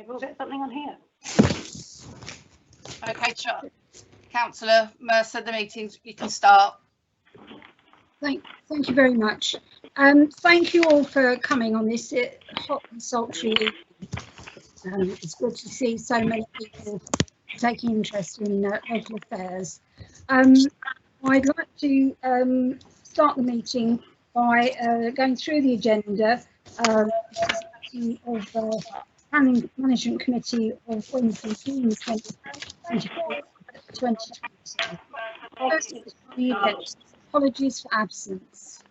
Maybe we'll get something on here. Okay, Councillor Mercer, the meetings, you can start. Thank you very much. Thank you all for coming on this hot and sultry evening. It's good to see so many people taking interest in local affairs. I'd like to start the meeting by going through the agenda of Planning Management Committee of Wednesday, June 2024. First is the apologies for absence.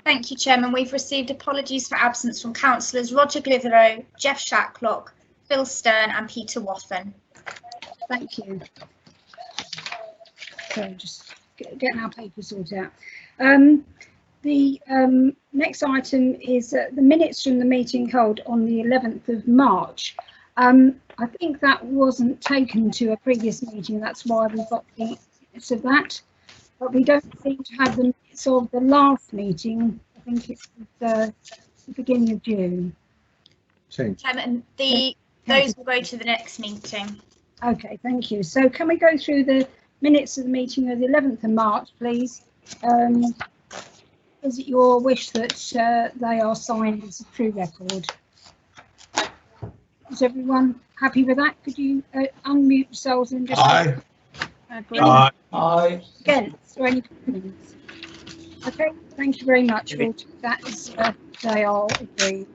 Thank you, Chairman. We've received apologies for absence from councillors Roger Clitheroe, Jeff Shacklock, Phil Stern and Peter Wathen. Thank you. So just getting our papers sorted out. The next item is the minutes from the meeting held on the 11th of March. I think that wasn't taken to a previous meeting, that's why we've got the minutes of that. But we don't seem to have the minutes of the last meeting. I think it's the beginning of June. Chairman, those will go to the next meeting. Okay, thank you. So can we go through the minutes of the meeting of the 11th of March, please? Is it your wish that they are signed as a true record? Is everyone happy with that? Could you unmute yourselves and just... Aye. Aye. Against or any comments? Okay, thank you very much. We'll take that as they are agreed.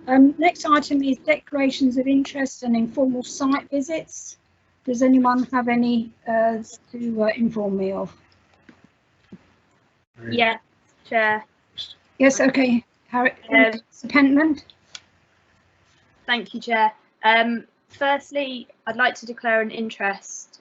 Next item is declarations of interest and informal site visits. Does anyone have any to inform me of? Yes, Chair. Yes, okay. Mr. Pentland. Thank you, Chair. Firstly, I'd like to declare an interest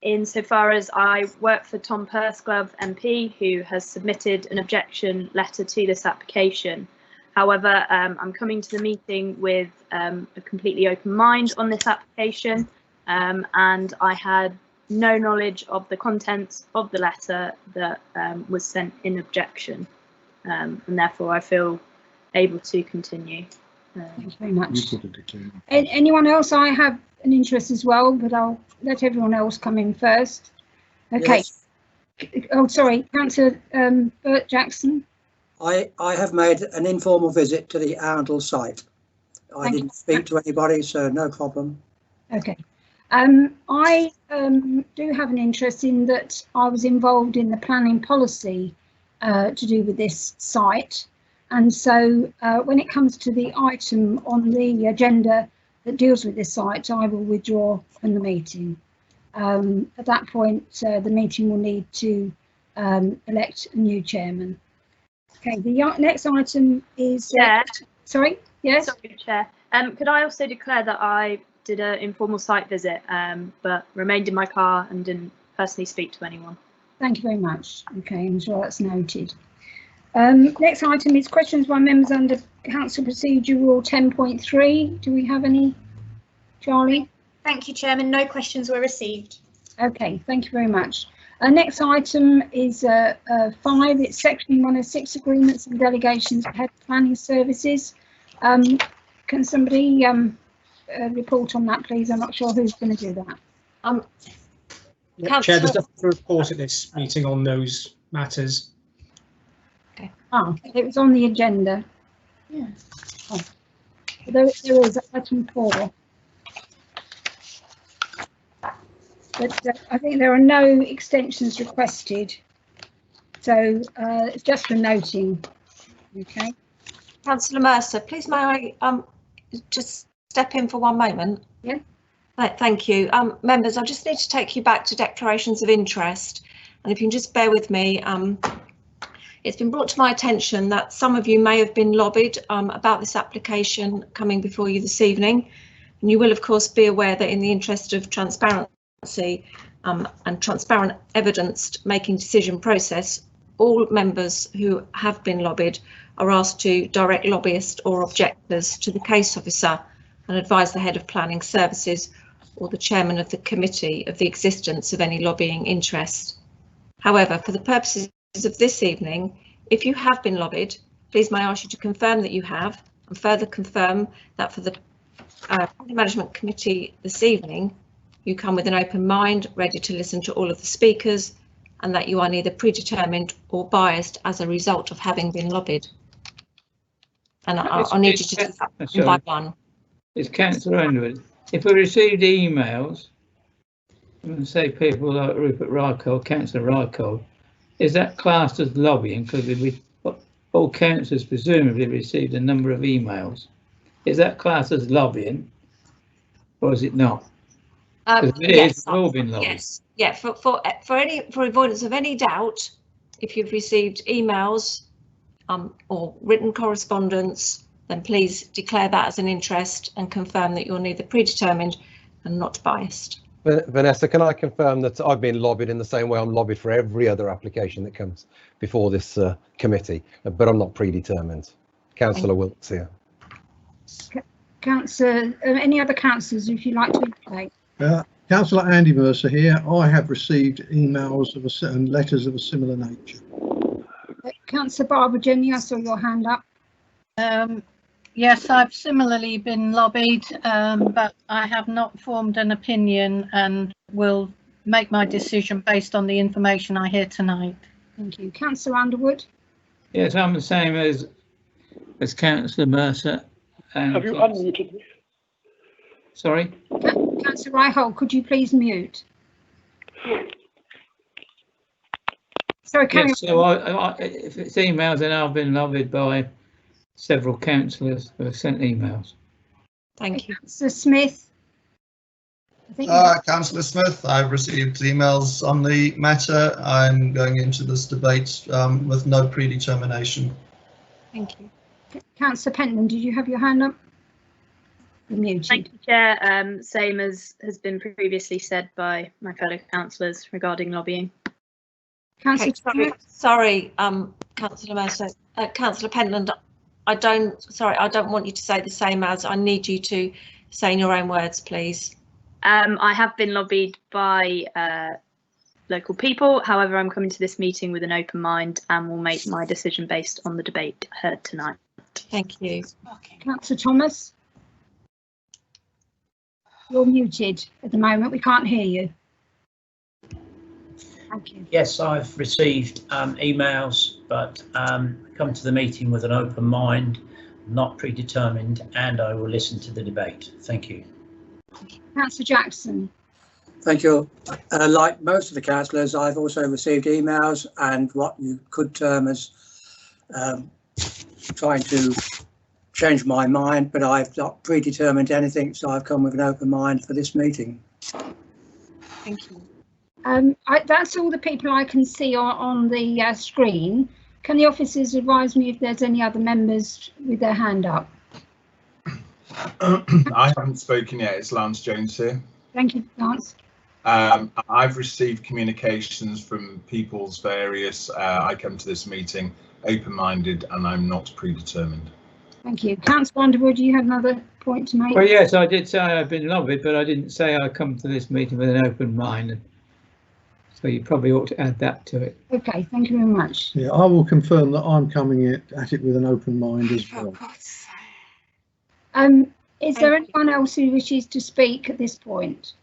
insofar as I work for Tom Pursglove MP, who has submitted an objection letter to this application. However, I'm coming to the meeting with a completely open mind on this application, and I had no knowledge of the contents of the letter that was sent in objection, and therefore I feel able to continue. Thank you very much. Anyone else? I have an interest as well, but I'll let everyone else come in first. Okay. Yes. Oh, sorry, Councillor Bert Jackson. I have made an informal visit to the Arundel site. I didn't speak to anybody, so no problem. Okay. I do have an interest in that I was involved in the planning policy to do with this site. And so when it comes to the item on the agenda that deals with this site, I will withdraw from the meeting. At that point, the meeting will need to elect a new chairman. Okay, the next item is... sorry, yes? Sorry, Chair. Could I also declare that I did an informal site visit, but remained in my car and didn't personally speak to anyone? Thank you very much. Okay, I'm sure that's noted. Next item is questions by members under Council Procedure Rule 10.3. Do we have any, Charlie? Thank you, Chairman. No questions were received. Okay, thank you very much. Next item is 5. It's Section 106 Agreements and Delegations for Head Planning Services. Can somebody report on that, please? I'm not sure who's going to do that. Chair, there's nothing to report at this meeting on those matters. Okay. Oh, it was on the agenda. Yeah. Oh. There is item 4. But I think there are no extensions requested. So it's just for noting. Okay. Councillor Mercer, please may I just step in for one moment? Yeah. Thank you. Members, I just need to take you back to declarations of interest. And if you can just bear with me, it's been brought to my attention that some of you may have been lobbied about this application coming before you this evening. And you will, of course, be aware that in the interest of transparency and transparent evidenced making decision process, all members who have been lobbied are asked to direct lobbyists or objectors to the case officer and advise the head of planning services or the chairman of the committee of the existence of any lobbying interest. However, for the purposes of this evening, if you have been lobbied, please may I ask you to confirm that you have, and further confirm that for the Management Committee this evening, you come with an open mind, ready to listen to all of the speakers, and that you are neither predetermined or biased as a result of having been lobbied. And I'll need you to do that one by one. It's Councillor Underwood. If we received emails from, say, people like Rupert Rycoll, Councillor Rycoll, is that classed as lobbying? Because all councillors presumably received a number of emails. Is that classed as lobbying, or is it not? If it is, we've all been lobbied. Yes, yeah. For avoidance of any doubt, if you've received emails or written correspondence, then please declare that as an interest and confirm that you're neither predetermined and not biased. Vanessa, can I confirm that I've been lobbied in the same way I'm lobbied for every other application that comes before this committee, but I'm not predetermined. Councillor Wilkes here. Councillor, any other councillors if you'd like to indicate? Councillor Andy Mercer here. I have received emails and letters of a similar nature. Councillor Barbara Jenny, I saw your hand up. Yes, I've similarly been lobbied, but I have not formed an opinion and will make my decision based on the information I hear tonight. Thank you. Councillor Underwood? Yes, I'm the same as Councillor Mercer. Have you unmuted me? Sorry? Councillor Ryholt, could you please mute? Sorry, yes, so if it's emails, then I've been lobbied by several councillors who have sent emails. Thank you. Councillor Smith? Councillor Smith, I've received emails on the matter. I'm going into this debate with no predetermination. Thank you. Councillor Pentland, did you have your hand up? You're muted. Thank you, Chair. Same as has been previously said by my fellow councillors regarding lobbying. Councillor, sorry, Councillor Mercer, Councillor Pentland, I don't want you to say the same as. I need you to say in your own words, please. I have been lobbied by local people. However, I'm coming to this meeting with an open mind and will make my decision based on the debate heard tonight. Thank you. Councillor Thomas? You're muted at the moment. We can't hear you. Thank you. Yes, I've received emails, but come to the meeting with an open mind, not predetermined, and I will listen to the debate. Thank you. Councillor Jackson. Thank you. Like most of the councillors, I've also received emails and what you could term as trying to change my mind, but I've not predetermined anything, so I've come with an open mind for this meeting. Thank you. That's all the people I can see on the screen. Can the officers advise me if there's any other members with their hand up? I haven't spoken yet. It's Lance Jones here. Thank you, Lance. I've received communications from people's various. I come to this meeting open-minded and I'm not predetermined. Thank you. Councillor Underwood, do you have another point to make? Well, yes, I did say I've been lobbied, but I didn't say I come to this meeting with an open mind. So you probably ought to add that to it. Okay, thank you very much. Yeah, I will confirm that I'm coming at it with an open mind as well. Is there anyone else who wishes to speak at this point?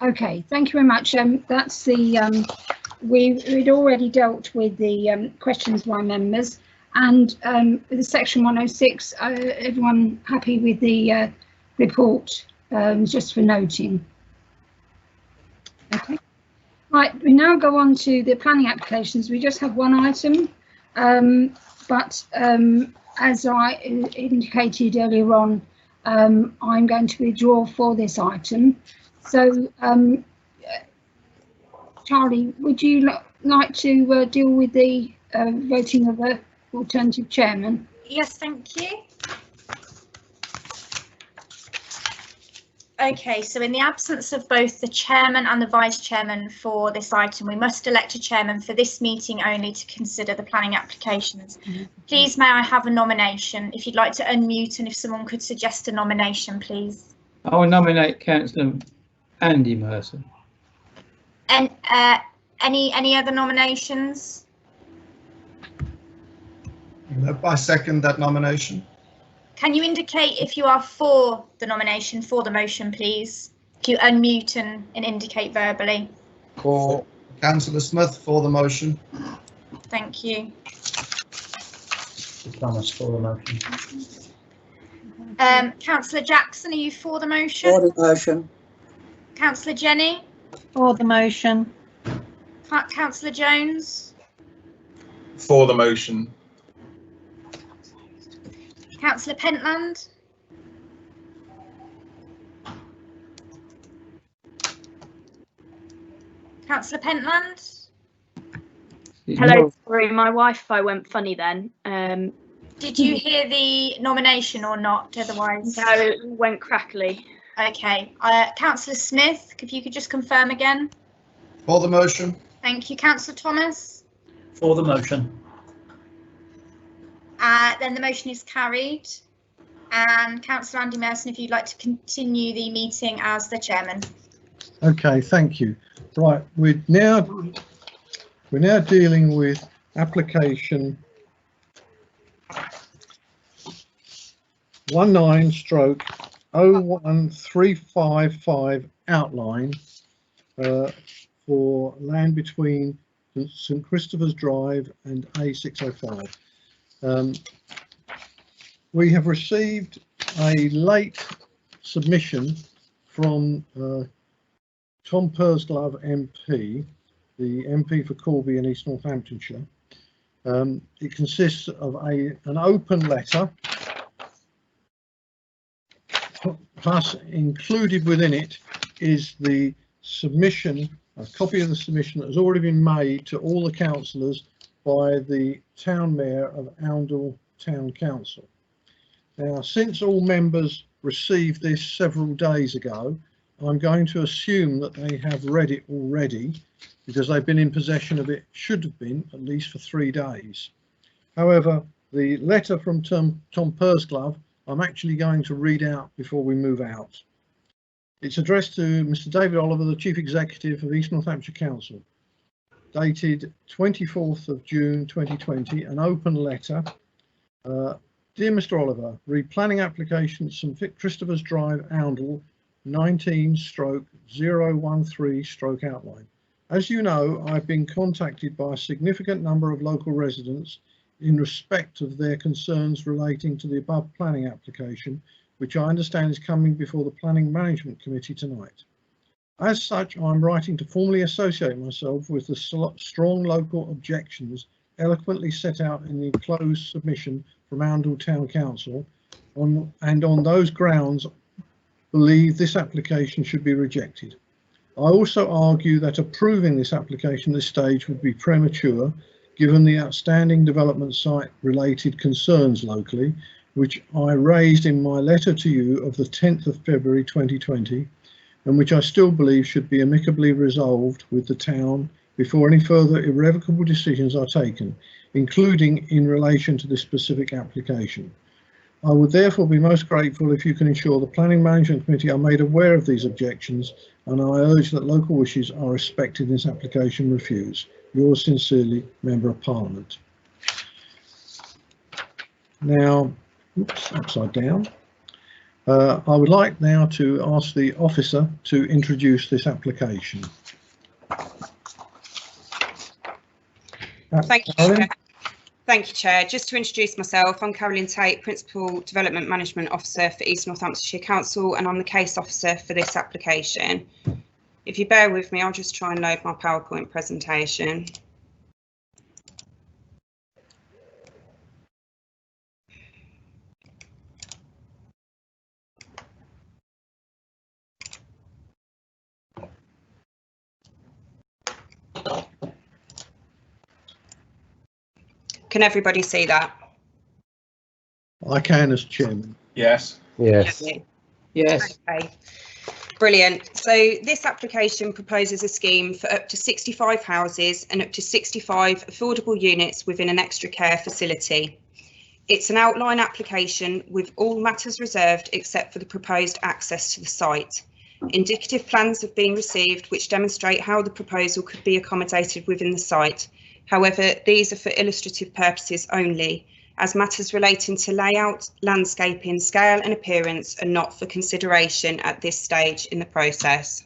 Okay, thank you very much. That's the we'd already dealt with the questions by members, and with the section 106. Everyone happy with the report? Just for noting. Okay. Right, we now go on to the planning applications. We just have one item, but as I indicated earlier on, I'm going to withdraw for this item. So, Charlie, would you like to deal with the voting of the alternative chairman? Yes, thank you. Okay, so in the absence of both the chairman and the vice chairman for this item, we must elect a chairman for this meeting only to consider the planning applications. Please, may I have a nomination? If you'd like to unmute and if someone could suggest a nomination, please. I will nominate Councillor Andy Mercer. And any other nominations? I second that nomination. Can you indicate if you are for the nomination, for the motion, please? Can you unmute and indicate verbally? For Councillor Smith, for the motion. Thank you. Thomas, for the motion. Councillor Jackson, are you for the motion? For the motion. Councillor Jenny? For the motion. Councillor Jones? For the motion. Councillor Pentland? Councillor Pentland? Hello, sorry, my Wi-Fi went funny then. Did you hear the nomination or not? Otherwise, no, it went crackly. Okay. Councillor Smith, if you could just confirm again. For the motion. Thank you. Councillor Thomas? For the motion. Then the motion is carried. And Councillor Andy Merson, if you'd like to continue the meeting as the chairman. Okay, thank you. Right, we're now dealing with application 19/01355 outline for land between St Christopher's Drive and A605. We have received a late submission from Tom Pursglove MP, the MP for Corby in East Northamptonshire. It consists of an open letter, plus included within it is the submission, a copy of the submission that has already been made to all the councillors by the town mayor of Oundle Town Council. Now, since all members received this several days ago, I'm going to assume that they have read it already, because they've been in possession of it, should have been, at least for 3 days. However, the letter from Tom Pursglove, I'm actually going to read out before we move out. It's addressed to Mr. David Oliver, the Chief Executive of East Northamptonshire Council, dated 24th of June 2020, an open letter. Dear Mr. Oliver, replanning application St Christopher's Drive, Oundle, 19/013/outline. As you know, I've been contacted by a significant number of local residents in respect of their concerns relating to the above planning application, which I understand is coming before the Planning Management Committee tonight. As such, I'm writing to formally associate myself with the strong local objections eloquently set out in the enclosed submission from Oundle Town Council, and on those grounds believe this application should be rejected. I also argue that approving this application at this stage would be premature, given the outstanding development site related concerns locally, which I raised in my letter to you of the 10th of February 2020, and which I still believe should be amicably resolved with the town before any further irrevocable decisions are taken, including in relation to this specific application. I would therefore be most grateful if you can ensure the Planning Management Committee are made aware of these objections, and I urge that local wishes are respected in this application refused. Yours sincerely, Member of Parliament. Now, oops, upside down. I would like now to ask the officer to introduce this application. Thank you, Chair. Thank you, Chair. Just to introduce myself, I'm Carolyn Tate, Principal Development Management Officer for East Northamptonshire Council, and I'm the case officer for this application. If you bear with me, I'll just try and load my PowerPoint presentation. Can everybody see that? I can as chairman. Yes. Yes. Yes. Okay. Brilliant. So this application proposes a scheme for up to 65 houses and up to 65 affordable units within an extra care facility. It's an outline application with all matters reserved except for the proposed access to the site. Indicative plans have been received which demonstrate how the proposal could be accommodated within the site. However, these are for illustrative purposes only, as matters relating to layout, landscaping, scale and appearance are not for consideration at this stage in the process.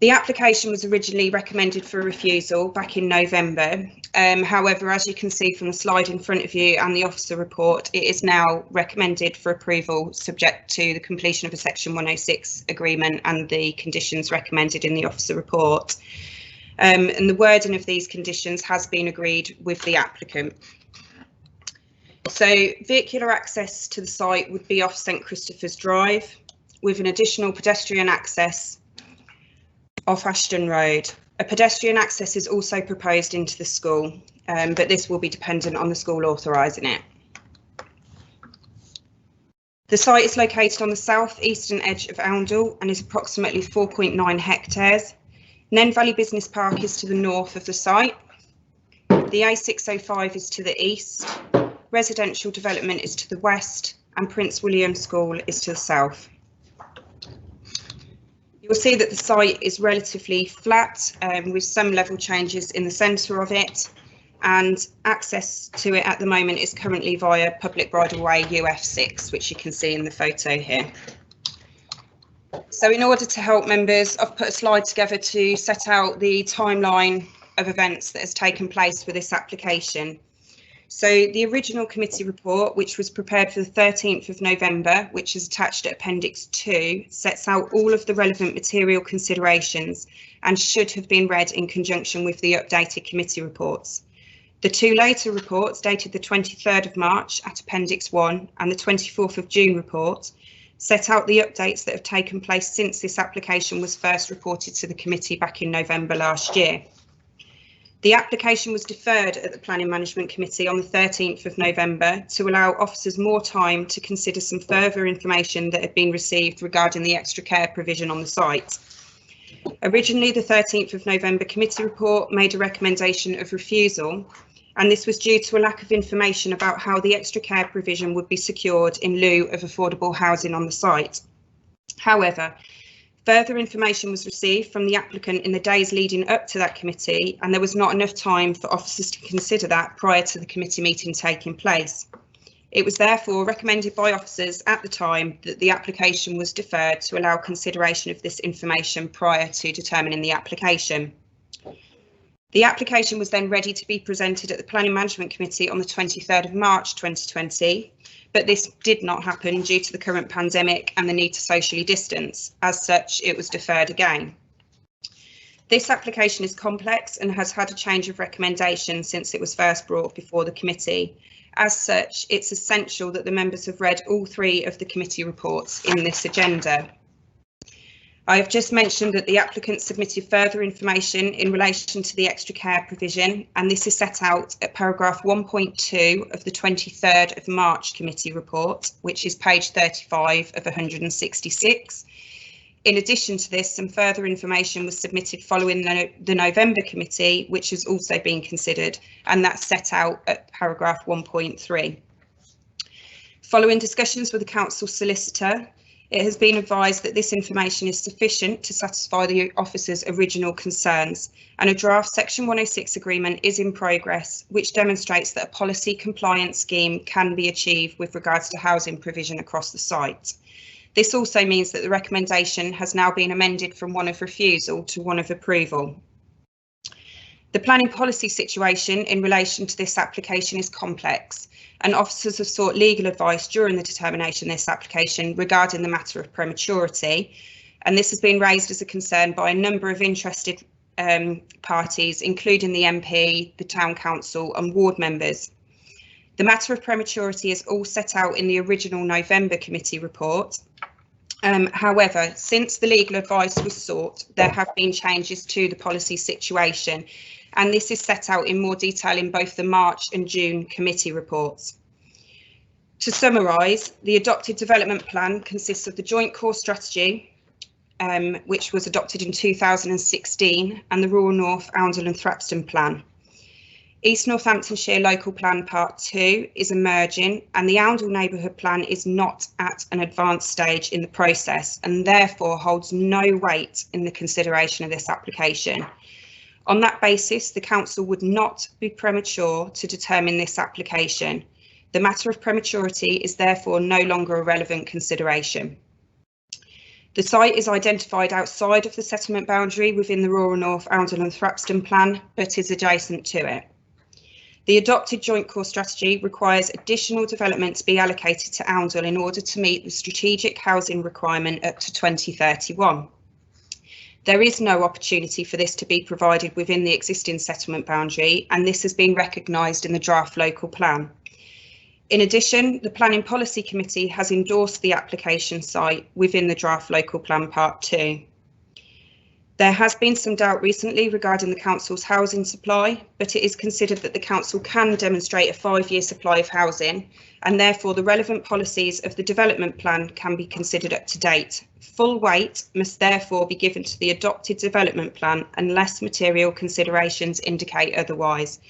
The application was originally recommended for refusal back in November. However, as you can see from the slide in front of you and the officer report, it is now recommended for approval subject to the completion of a Section 106 agreement and the conditions recommended in the officer report. And the wording of these conditions has been agreed with the applicant. So vehicular access to the site would be off St Christopher's Drive, with an additional pedestrian access off Ashton Road. A pedestrian access is also proposed into the school, but this will be dependent on the school authorising it. The site is located on the south-eastern edge of Oundle and is approximately 4.9 hectares. Nen Valley Business Park is to the north of the site. The A605 is to the east. Residential development is to the west, and Prince William School is to the south. You'll see that the site is relatively flat, with some level changes in the centre of it, and access to it at the moment is currently via Public Bridleway UF6, which you can see in the photo here. So in order to help members, I've put a slide together to set out the timeline of events that has taken place with this application. So the original committee report, which was prepared for the 13th of November, which is attached at Appendix 2, sets out all of the relevant material considerations and should have been read in conjunction with the updated committee reports. The two later reports, dated the 23rd of March at Appendix 1 and the 24th of June report, set out the updates that have taken place since this application was first reported to the committee back in November last year. The application was deferred at the Planning Management Committee on the 13th of November to allow officers more time to consider some further information that had been received regarding the extra care provision on the site. Originally, the 13th of November committee report made a recommendation of refusal, and this was due to a lack of information about how the extra care provision would be secured in lieu of affordable housing on the site. However, further information was received from the applicant in the days leading up to that committee, and there was not enough time for officers to consider that prior to the committee meeting taking place. It was therefore recommended by officers at the time that the application was deferred to allow consideration of this information prior to determining the application. The application was then ready to be presented at the Planning Management Committee on the 23rd of March 2020. But this did not happen due to the current pandemic and the need to socially distance. As such, it was deferred again. This application is complex and has had a change of recommendation since it was first brought before the committee. As such, it's essential that the members have read all three of the committee reports in this agenda. I have just mentioned that the applicant submitted further information in relation to the extra care provision, and this is set out at paragraph 1.2 of the 23rd of March committee report, which is page 35 of 166. In addition to this, some further information was submitted following the November committee, which has also been considered, and that's set out at paragraph 1.3. Following discussions with the council solicitor, it has been advised that this information is sufficient to satisfy the officer's original concerns, and a draft Section 106 agreement is in progress, which demonstrates that a policy compliance scheme can be achieved with regards to housing provision across the site. This also means that the recommendation has now been amended from one of refusal to one of approval. The planning policy situation in relation to this application is complex, and officers have sought legal advice during the determination of this application regarding the matter of prematurity, and this has been raised as a concern by a number of interested parties, including the MP, the Town Council and ward members. The matter of prematurity is all set out in the original November committee report. However, since the legal advice was sought, there have been changes to the policy situation, and this is set out in more detail in both the March and June committee reports. To summarise, the adopted development plan consists of the Joint Core Strategy, which was adopted in 2016, and the Rural North, Oundle and Thrapston Plan. East Northamptonshire Local Plan Part 2 is emerging, and the Oundle Neighbourhood Plan is not at an advanced stage in the process and therefore holds no weight in the consideration of this application. On that basis, the council would not be premature to determine this application. The matter of prematurity is therefore no longer a relevant consideration. The site is identified outside of the settlement boundary within the Rural North Oundle and Thrapston plan, but is adjacent to it. The adopted joint core strategy requires additional development to be allocated to Oundle in order to meet the strategic housing requirement up to 2031. There is no opportunity for this to be provided within the existing settlement boundary, and this has been recognised in the draft local plan. In addition, the Planning Policy Committee has endorsed the application site within the draft local plan part 2. There has been some doubt recently regarding the council's housing supply, but it is considered that the council can demonstrate a 5-year supply of housing, and therefore the relevant policies of the development plan can be considered up to date. Full weight must therefore be given to the adopted development plan unless material considerations indicate otherwise.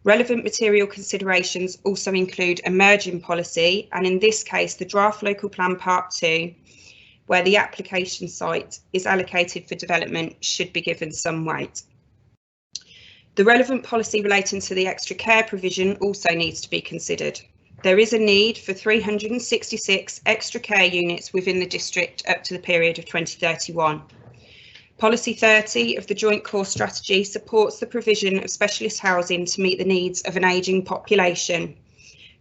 Relevant material considerations also include emerging policy, and in this case the draft local plan part 2, where the application site is allocated for development, should be given some weight. The relevant policy relating to the extra care provision also needs to be considered. There is a need for 366 extra care units within the district up to the period of 2031. Policy 30 of the Joint Core Strategy supports the provision of specialist housing to meet the needs of an ageing population.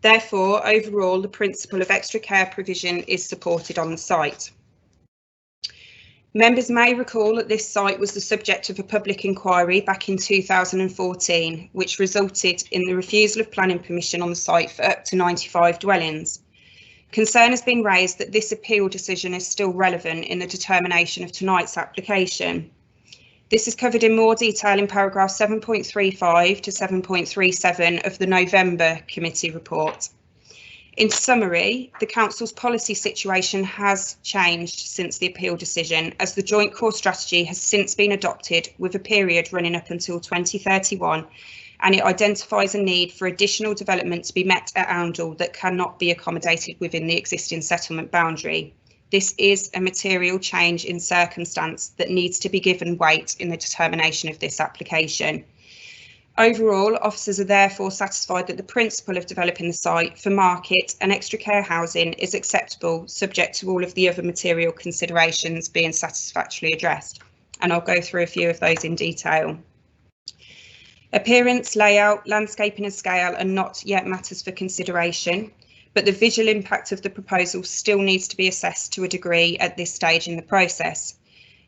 Therefore, overall, the principle of extra care provision is supported on the site. Members may recall that this site was the subject of a public inquiry back in 2014, which resulted in the refusal of planning permission on the site for up to 95 dwellings. Concern has been raised that this appeal decision is still relevant in the determination of tonight's application. This is covered in more detail in paragraph 7.35 to 7.37 of the November committee report. In summary, the council's policy situation has changed since the appeal decision, as the joint core strategy has since been adopted with a period running up until 2031, and it identifies a need for additional development to be met at Oundle that cannot be accommodated within the existing settlement boundary. This is a material change in circumstance that needs to be given weight in the determination of this application. Overall, officers are therefore satisfied that the principle of developing the site for market and extra care housing is acceptable, subject to all of the other material considerations being satisfactorily addressed. And I'll go through a few of those in detail. Appearance, layout, landscaping and scale are not yet matters for consideration, but the visual impact of the proposal still needs to be assessed to a degree at this stage in the process.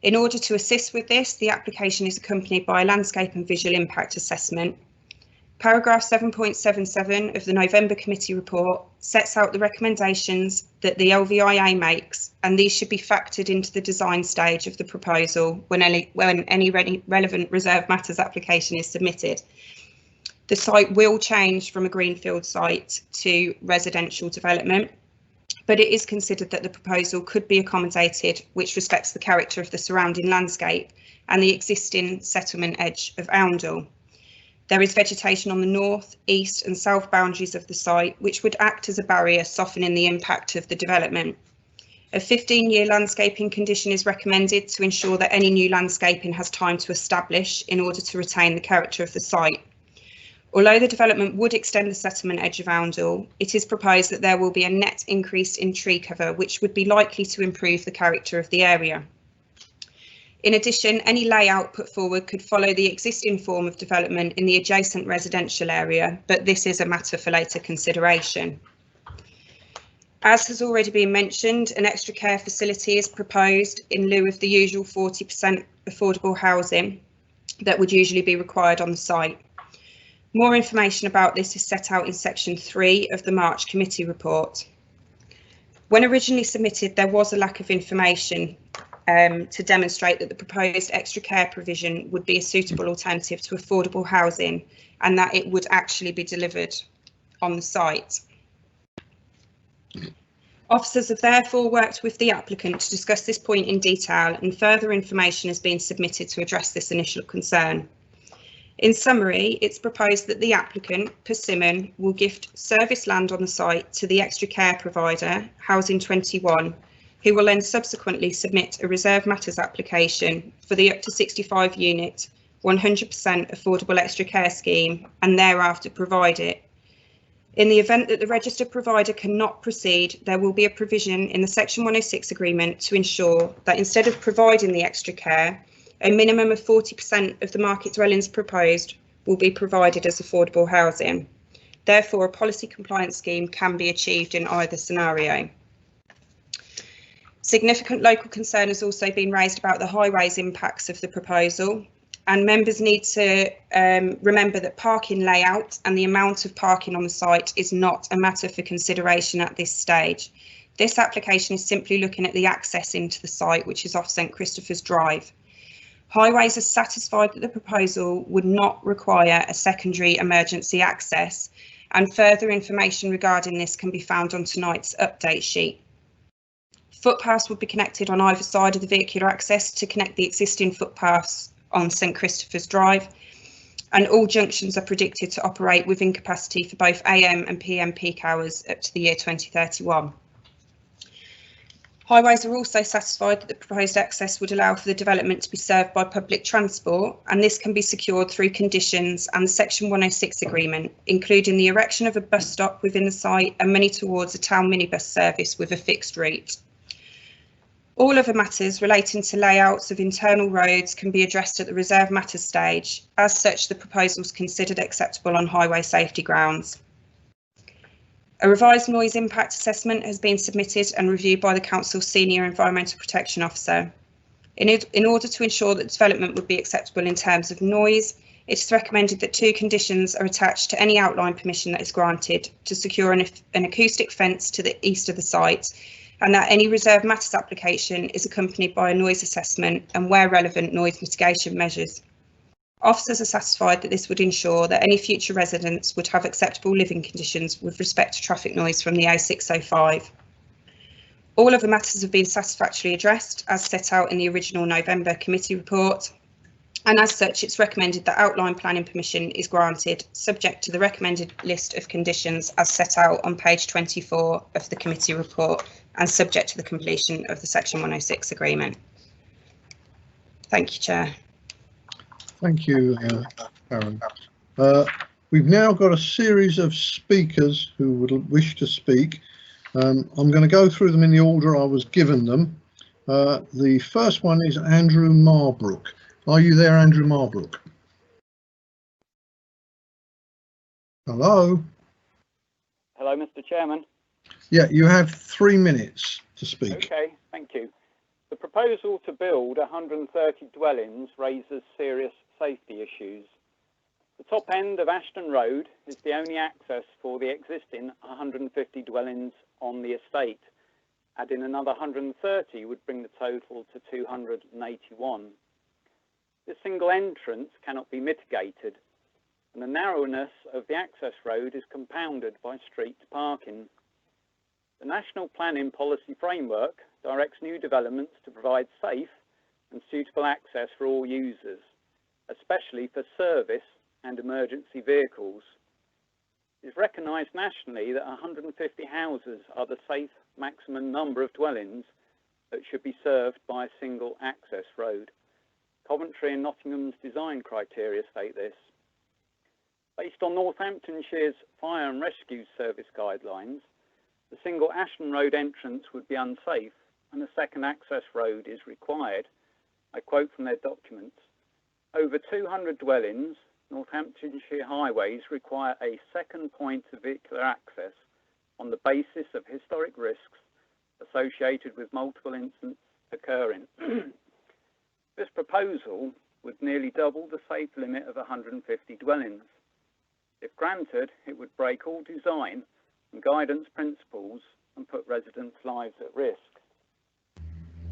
In order to assist with this, the application is accompanied by a landscape and visual impact assessment. Paragraph 7.77 of the November committee report sets out the recommendations that the LVIA makes, and these should be factored into the design stage of the proposal when any relevant reserve matters application is submitted. The site will change from a greenfield site to residential development, but it is considered that the proposal could be accommodated, which respects the character of the surrounding landscape and the existing settlement edge of Oundle. There is vegetation on the north, east and south boundaries of the site, which would act as a barrier, softening the impact of the development. A 15-year landscaping condition is recommended to ensure that any new landscaping has time to establish in order to retain the character of the site. Although the development would extend the settlement edge of Oundle, it is proposed that there will be a net increase in tree cover, which would be likely to improve the character of the area. In addition, any layout put forward could follow the existing form of development in the adjacent residential area, but this is a matter for later consideration. As has already been mentioned, an extra care facility is proposed in lieu of the usual 40% affordable housing that would usually be required on the site. More information about this is set out in section 3 of the March committee report. When originally submitted, there was a lack of information to demonstrate that the proposed extra care provision would be a suitable alternative to affordable housing and that it would actually be delivered on the site. Officers have therefore worked with the applicant to discuss this point in detail, and further information has been submitted to address this initial concern. In summary, it's proposed that the applicant, Persimmon, will gift service land on the site to the extra care provider, Housing 21, who will then subsequently submit a reserve matters application for the up to 65 unit 100% affordable extra care scheme and thereafter provide it. In the event that the registered provider cannot proceed, there will be a provision in the Section 106 agreement to ensure that instead of providing the extra care, a minimum of 40% of the market dwellings proposed will be provided as affordable housing. Therefore, a policy compliance scheme can be achieved in either scenario. Significant local concern has also been raised about the highways impacts of the proposal, and members need to remember that parking layout and the amount of parking on the site is not a matter for consideration at this stage. This application is simply looking at the access into the site, which is off St Christopher's Drive. Highways are satisfied that the proposal would not require a secondary emergency access, and further information regarding this can be found on tonight's update sheet. Footpaths would be connected on either side of the vehicular access to connect the existing footpaths on St Christopher's Drive, and all junctions are predicted to operate within capacity for both AM and PM peak hours up to the year 2031. Highways are also satisfied that the proposed access would allow for the development to be served by public transport, and this can be secured through conditions and the Section 106 agreement, including the erection of a bus stop within the site and money towards a town minibus service with a fixed route. All other matters relating to layouts of internal roads can be addressed at the reserve matters stage. As such, the proposal is considered acceptable on highway safety grounds. A revised noise impact assessment has been submitted and reviewed by the Council's Senior Environmental Protection Officer. In order to ensure that development would be acceptable in terms of noise, it is recommended that 2 conditions are attached to any outline permission that is granted: to secure an acoustic fence to the east of the site, and that any reserve matters application is accompanied by a noise assessment and, where relevant, noise mitigation measures. Officers are satisfied that this would ensure that any future residents would have acceptable living conditions with respect to traffic noise from the A605. All of the matters have been satisfactorily addressed as set out in the original November committee report, and as such it's recommended that outline planning permission is granted, subject to the recommended list of conditions as set out on page 24 of the committee report and subject to the completion of the Section 106 agreement. Thank you, Chair. Thank you, Karen. We've now got a series of speakers who would wish to speak. I'm going to go through them in the order I was given them. The first one is Andrew Marbrook. Are you there, Andrew Marbrook? Hello? Hello, Mr. Chairman. Yeah, you have 3 minutes to speak. Okay, thank you. The proposal to build 130 dwellings raises serious safety issues. The top end of Ashton Road is the only access for the existing 150 dwellings on the estate. Adding another 130 would bring the total to 281. This single entrance cannot be mitigated, and the narrowness of the access road is compounded by street parking. The National Planning Policy Framework directs new developments to provide safe and suitable access for all users, especially for service and emergency vehicles. It is recognised nationally that 150 houses are the safe maximum number of dwellings that should be served by a single access road. Coventry and Nottingham's design criteria state this. Based on Northamptonshire's Fire and Rescue Service guidelines, the single Ashton Road entrance would be unsafe and a second access road is required. I quote from their documents: over 200 dwellings, Northamptonshire highways require a second point of vehicular access on the basis of historic risks associated with multiple incidents occurring. This proposal would nearly double the safe limit of 150 dwellings. If granted, it would break all design and guidance principles and put residents' lives at risk.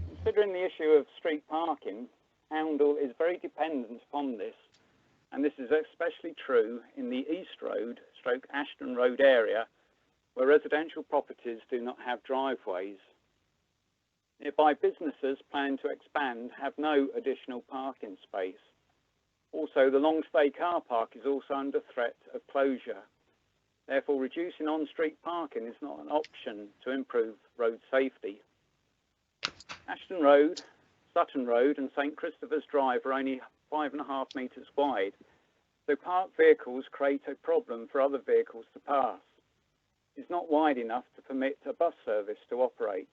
Considering the issue of street parking, Oundle is very dependent upon this, and this is especially true in the East Road / Ashton Road area, where residential properties do not have driveways. Nearby businesses planning to expand have no additional parking space. Also, the long stay car park is also under threat of closure. Therefore, reducing on-street parking is not an option to improve road safety. Ashton Road, Sutton Road and St Christopher's Drive are only 5.5 metres wide, so parked vehicles create a problem for other vehicles to pass. It's not wide enough to permit a bus service to operate.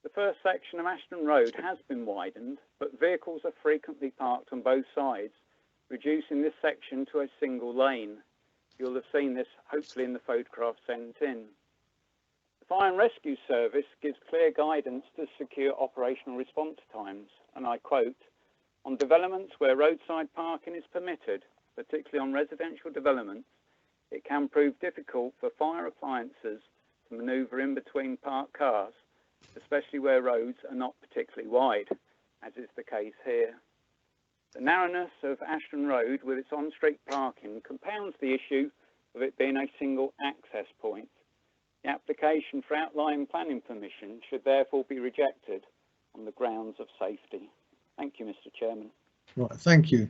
The first section of Ashton Road has been widened, but vehicles are frequently parked on both sides, reducing this section to a single lane. You'll have seen this hopefully in the photograph sent in. The Fire and Rescue Service gives clear guidance to secure operational response times, and I quote, "On developments where roadside parking is permitted, particularly on residential developments, it can prove difficult for fire appliances to manoeuvre in between parked cars, especially where roads are not particularly wide, as is the case here. The narrowness of Ashton Road with its on-street parking compounds the issue of it being a single access point. The application for outline planning permission should therefore be rejected on the grounds of safety." Thank you, Mr. Chairman. Right, thank you.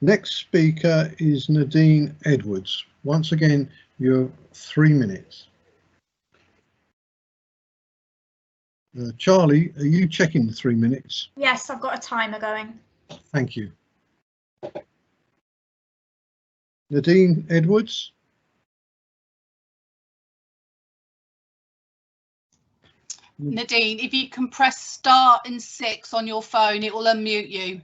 Next speaker is Nadine Edwards. Once again, you're 3 minutes. Charlie, are you checking the 3 minutes? Yes, I've got a timer going. Thank you. Nadine Edwards. Nadine, if you can press star and 6 on your phone, it will unmute you.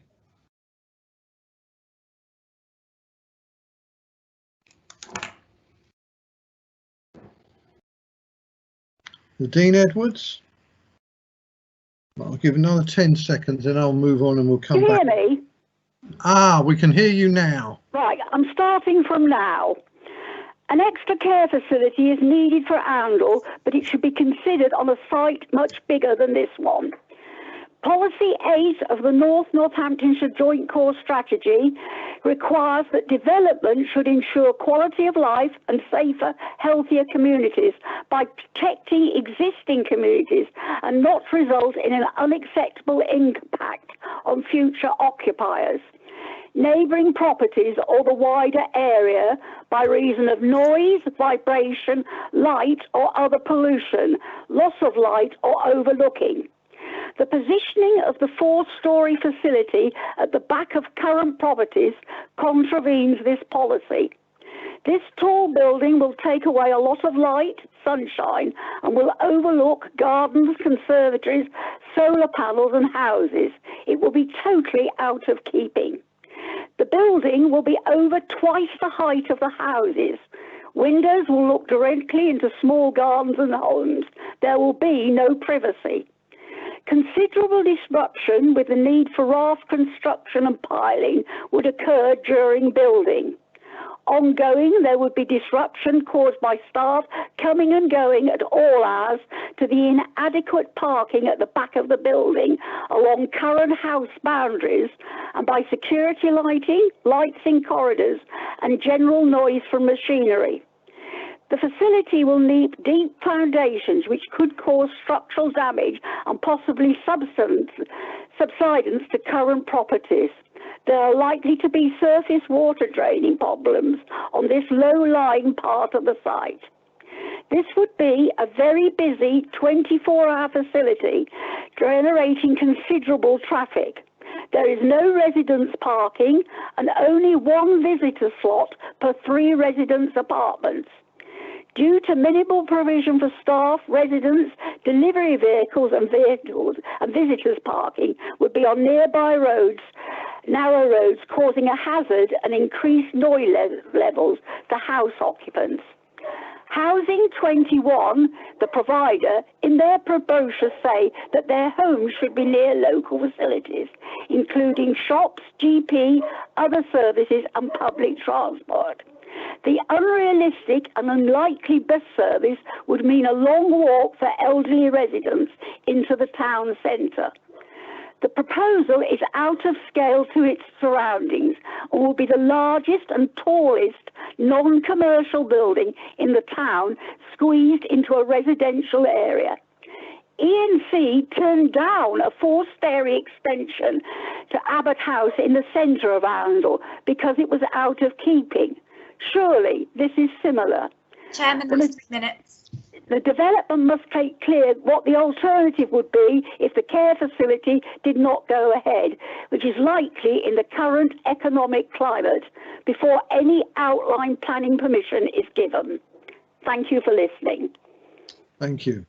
Nadine Edwards. I'll give another 10 seconds and I'll move on and we'll come back. Can you hear me? Ah, we can hear you now. Right, I'm starting from now. An extra care facility is needed for Oundle, but it should be considered on a site much bigger than this one. Policy 8 of the North Northamptonshire Joint Core Strategy requires that development should ensure quality of life and safer, healthier communities by protecting existing communities and not result in an unacceptable impact on future occupiers, neighbouring properties or the wider area by reason of noise, vibration, light or other pollution, loss of light or overlooking. The positioning of the 4-storey facility at the back of current properties contravenes this policy. This tall building will take away a lot of light, sunshine, and will overlook gardens, conservatories, solar panels and houses. It will be totally out of keeping. The building will be over twice the height of the houses. Windows will look directly into small gardens and homes. There will be no privacy. Considerable disruption with the need for raft construction and piling would occur during building. Ongoing, there would be disruption caused by staff coming and going at all hours to the inadequate parking at the back of the building along current house boundaries and by security lighting, lights in corridors and general noise from machinery. The facility will need deep foundations which could cause structural damage and possibly subsidence to current properties. There are likely to be surface water draining problems on this low-lying part of the site. This would be a very busy 24-hour facility generating considerable traffic. There is no residence parking and only one visitor slot per 3 residence apartments. Due to minimal provision for staff, residents, delivery vehicles and visitors parking would be on nearby roads, narrow roads, causing a hazard and increased noise levels to house occupants. Housing 21, the provider, in their brochure say that their homes should be near local facilities, including shops, GP, other services and public transport. The unrealistic and unlikely bus service would mean a long walk for elderly residents into the town centre. The proposal is out of scale to its surroundings and will be the largest and tallest non-commercial building in the town squeezed into a residential area. ENC turned down a 4-storey extension to Abbott House in the centre of Oundle because it was out of keeping. Surely this is similar. Chairman, that's 3 minutes. The developer must make clear what the alternative would be if the care facility did not go ahead, which is likely in the current economic climate, before any outline planning permission is given. Thank you for listening. Thank you.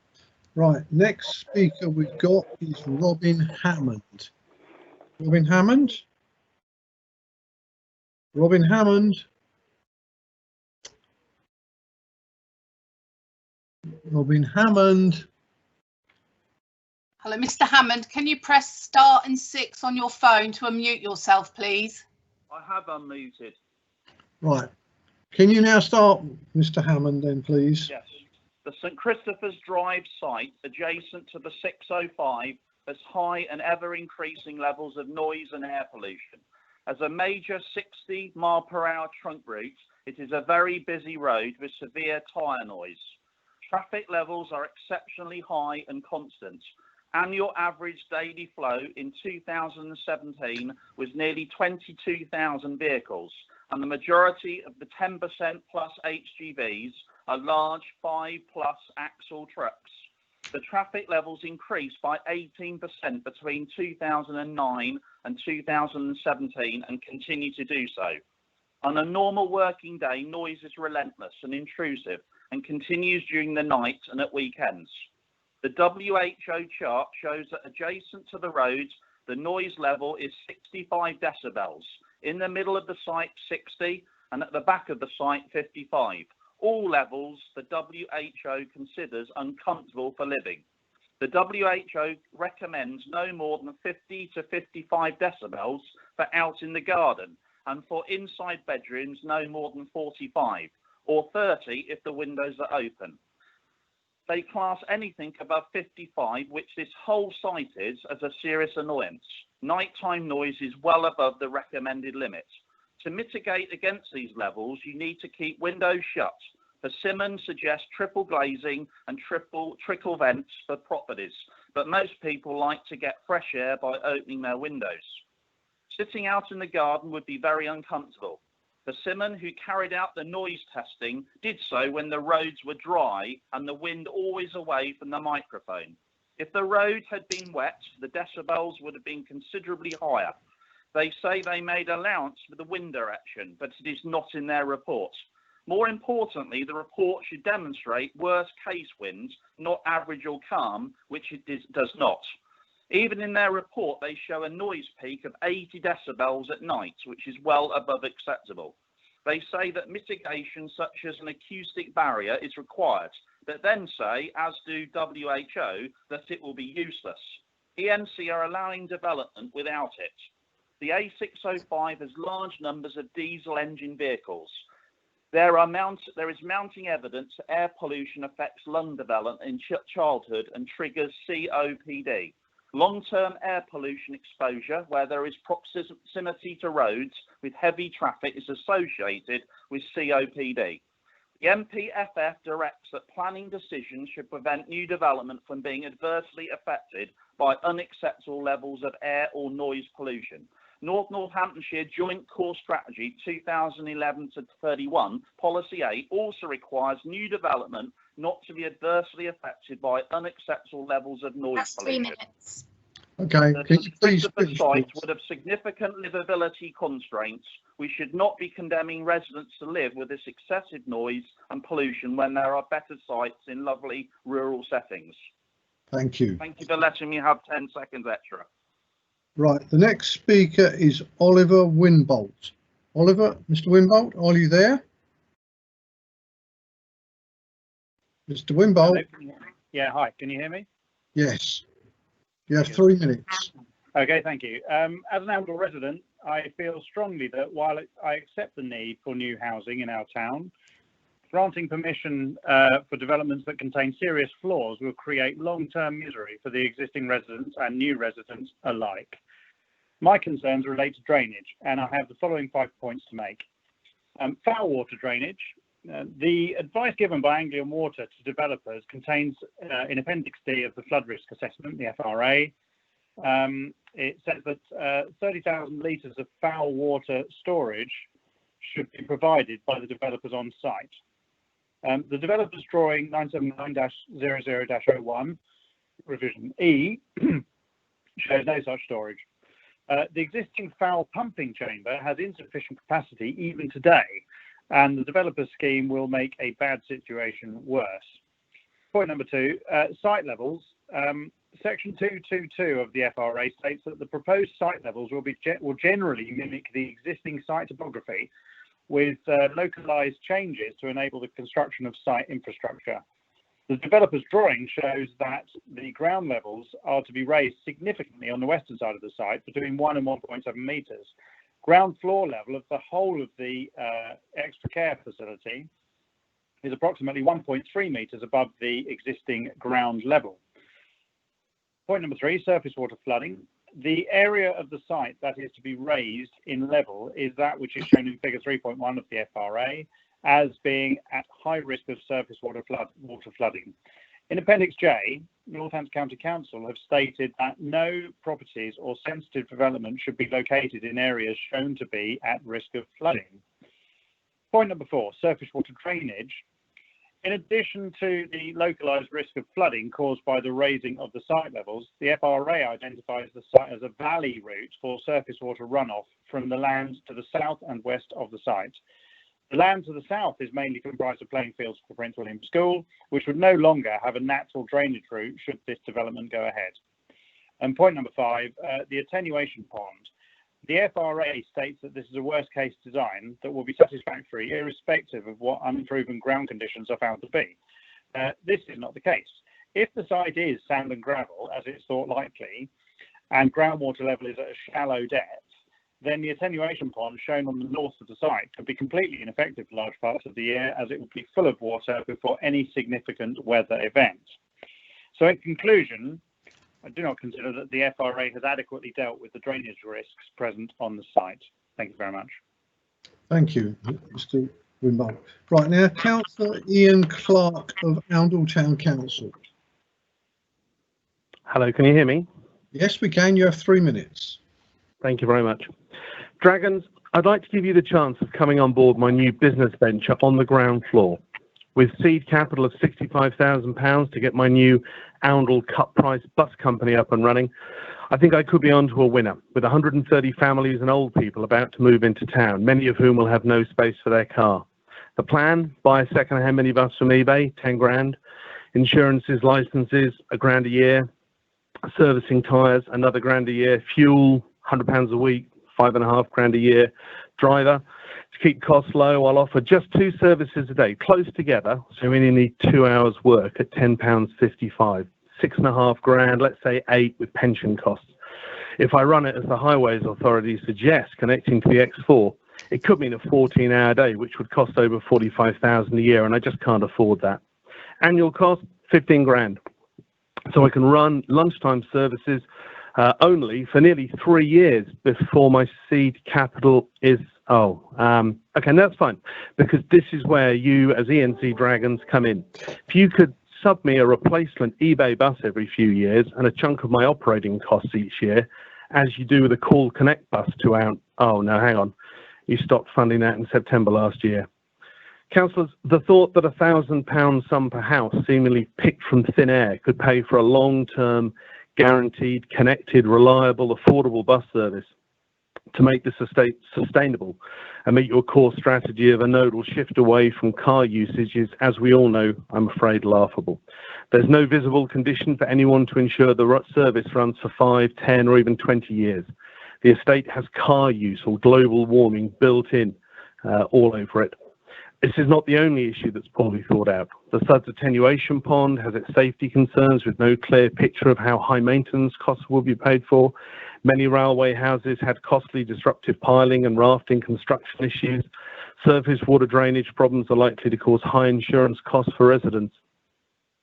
Right, next speaker we've got is Robin Hammond. Robin Hammond? Robin Hammond? Robin Hammond? Hello, Mr. Hammond, can you press star and 6 on your phone to unmute yourself, please? I have unmuted. Right. Can you now start, Mr. Hammond, then, please? Yes. The St Christopher's Drive site adjacent to the 605 has high and ever-increasing levels of noise and air pollution. As a major 60-mile-per-hour trunk route, it is a very busy road with severe tyre noise. Traffic levels are exceptionally high and constant. Annual average daily flow in 2017 was nearly 22,000 vehicles, and the majority of the 10% plus HGVs are large 5+ axle trucks. The traffic levels increased by 18% between 2009 and 2017 and continue to do so. On a normal working day, noise is relentless and intrusive and continues during the night and at weekends. The WHO chart shows that adjacent to the roads, the noise level is 65 decibels. In the middle of the site, 60, and at the back of the site, 55. All levels the WHO considers uncomfortable for living. The WHO recommends no more than 50 to 55 decibels for out in the garden, and for inside bedrooms, no more than 45, or 30 if the windows are open. They class anything above 55, which this whole site is, as a serious annoyance. Nighttime noise is well above the recommended limit. To mitigate against these levels, you need to keep windows shut. Persimmon suggests triple glazing and trickle vents for properties, but most people like to get fresh air by opening their windows. Sitting out in the garden would be very uncomfortable. Persimmon, who carried out the noise testing, did so when the roads were dry and the wind always away from the microphone. If the road had been wet, the decibels would have been considerably higher. They say they made allowance for the wind direction, but it is not in their report. More importantly, the report should demonstrate worst case winds, not average or calm, which it does not. Even in their report, they show a noise peak of 80 decibels at night, which is well above acceptable. They say that mitigation such as an acoustic barrier is required, but then say, as do WHO, that it will be useless. ENC are allowing development without it. The A605 has large numbers of diesel engine vehicles. There is mounting evidence that air pollution affects lung development in childhood and triggers COPD. Long-term air pollution exposure, where there is proximity to roads with heavy traffic, is associated with COPD. The MPFF directs that planning decisions should prevent new development from being adversely affected by unacceptable levels of air or noise pollution. North Northamptonshire Joint Core Strategy 2011-31, Policy 8, also requires new development not to be adversely affected by unacceptable levels of noise That's pollution. 3 minutes. Okay, can you please The site would have significant livability constraints. We should not be condemning residents to live with this excessive noise and pollution when there are better sites in lovely rural settings. Thank you. Thank you for letting me have 10 seconds extra. Right, the next speaker is Oliver Winbolt. Oliver, Mr. Winbolt, are you there? Mr. Winbolt? Yeah, hi, can you hear me? Yes. You have 3 minutes. Okay, thank you. As an Oundle resident, I feel strongly that while I accept the need for new housing in our town, granting permission for developments that contain serious flaws will create long-term misery for the existing residents and new residents alike. My concerns relate to drainage, and I have the following 5 points to make. Foul water drainage. The advice given by Anglian Water to developers contains in Appendix D of the flood risk assessment, the FRA. It says that 30,000 litres of foul water storage should be provided by the developers on site. The developer's drawing 979-00-01, revision E, shows no such storage. The existing foul pumping chamber has insufficient capacity even today, and the developer's scheme will make a bad situation worse. Point number 2, site levels. Section 222 of the FRA states that the proposed site levels will generally mimic the existing site topography with localized changes to enable the construction of site infrastructure. The developer's drawing shows that the ground levels are to be raised significantly on the western side of the site, between 1 and 1.7 metres. Ground floor level of the whole of the extra care facility is approximately 1.3 metres above the existing ground level. Point number 3, surface water flooding. The area of the site that is to be raised in level is that which is shown in figure 3.1 of the FRA as being at high risk of surface water flooding. In Appendix J, Northampton County Council have stated that no properties or sensitive development should be located in areas shown to be at risk of flooding. Point number 4, surface water drainage. In addition to the localised risk of flooding caused by the raising of the site levels, the FRA identifies the site as a valley route for surface water runoff from the land to the south and west of the site. The land to the south is mainly comprised of playing fields for Prince William School, which would no longer have a natural drainage route should this development go ahead. And point number 5, the attenuation pond. The FRA states that this is a worst case design that will be satisfactory irrespective of what unproven ground conditions are found to be. This is not the case. If the site is sand and gravel, as it's thought likely, and groundwater level is at a shallow depth, then the attenuation pond shown on the north of the site could be completely ineffective for large parts of the year, as it would be full of water before any significant weather event. So in conclusion, I do not consider that the FRA has adequately dealt with the drainage risks present on the site. Thank you very much. Thank you, Mr. Wimbo. Right, now, Councillor Ian Clark of Oundle Town Council. Hello, can you hear me? Yes, we can. You have 3 minutes. Thank you very much. Dragons, I'd like to give you the chance of coming on board my new business venture on the ground floor. With seed capital of £65,000 to get my new Oundle cut price bus company up and running, I think I could be onto a winner, with 130 families and old people about to move into town, many of whom will have no space for their car. The plan: buy a second-hand minibus from eBay, 10 grand, insurances, licenses, £1 a year, servicing tyres, another £1 a year, fuel, £100 a week, £5.5 grand a year, driver. To keep costs low, I'll offer just 2 services a day, close together, so we only need 2 hours work at £10.55. 6.5 grand, let's say 8 with pension costs. If I run it as the Highways Authority suggests, connecting to the X4, it could mean a 14-hour day, which would cost over 45,000 a year, and I just can't afford that. Annual cost, 15 grand. So I can run lunchtime services only for nearly 3 years before my seed capital is, okay, that's fine, because this is where you as ENC Dragons come in. If you could sub me a replacement eBay bus every few years and a chunk of my operating costs each year, as you do with a Call Connect bus to oh no, hang on, you stopped funding that in September last year. Councillors, the thought that £1,000 sum per house, seemingly picked from thin air, could pay for a long-term, guaranteed, connected, reliable, affordable bus service to make this estate sustainable and meet your core strategy of a nodal shift away from car usage is, as we all know, I'm afraid, laughable. There's no visible condition for anyone to ensure the service runs for 5, 10 or even 20 years. The estate has car use or global warming built in all over it. This is not the only issue that's poorly thought out. The Suds attenuation pond has its safety concerns with no clear picture of how high maintenance costs will be paid for. Many railway houses had costly disruptive piling and rafting construction issues. Surface water drainage problems are likely to cause high insurance costs for residents.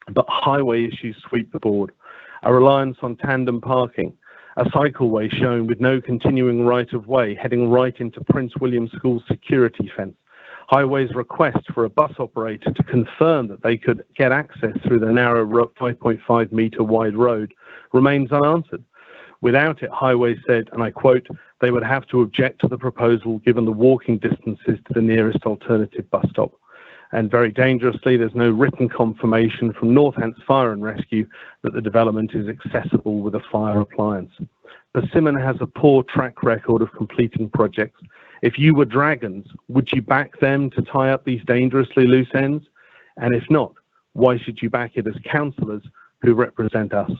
But highway issues sweep the board. A reliance on tandem parking, a cycleway shown with no continuing right-of-way heading right into Prince William School's security fence. Highways' request for a bus operator to confirm that they could get access through the narrow 5.5 metre wide road remains unanswered. Without it, Highways said, and I quote, they would have to object to the proposal given the walking distances to the nearest alternative bus stop. And very dangerously, there's no written confirmation from Northants Fire and Rescue that the development is accessible with a fire appliance. Persimmon has a poor track record of completing projects. If you were Dragons, would you back them to tie up these dangerously loose ends? And if not, why should you back it as councillors who represent us?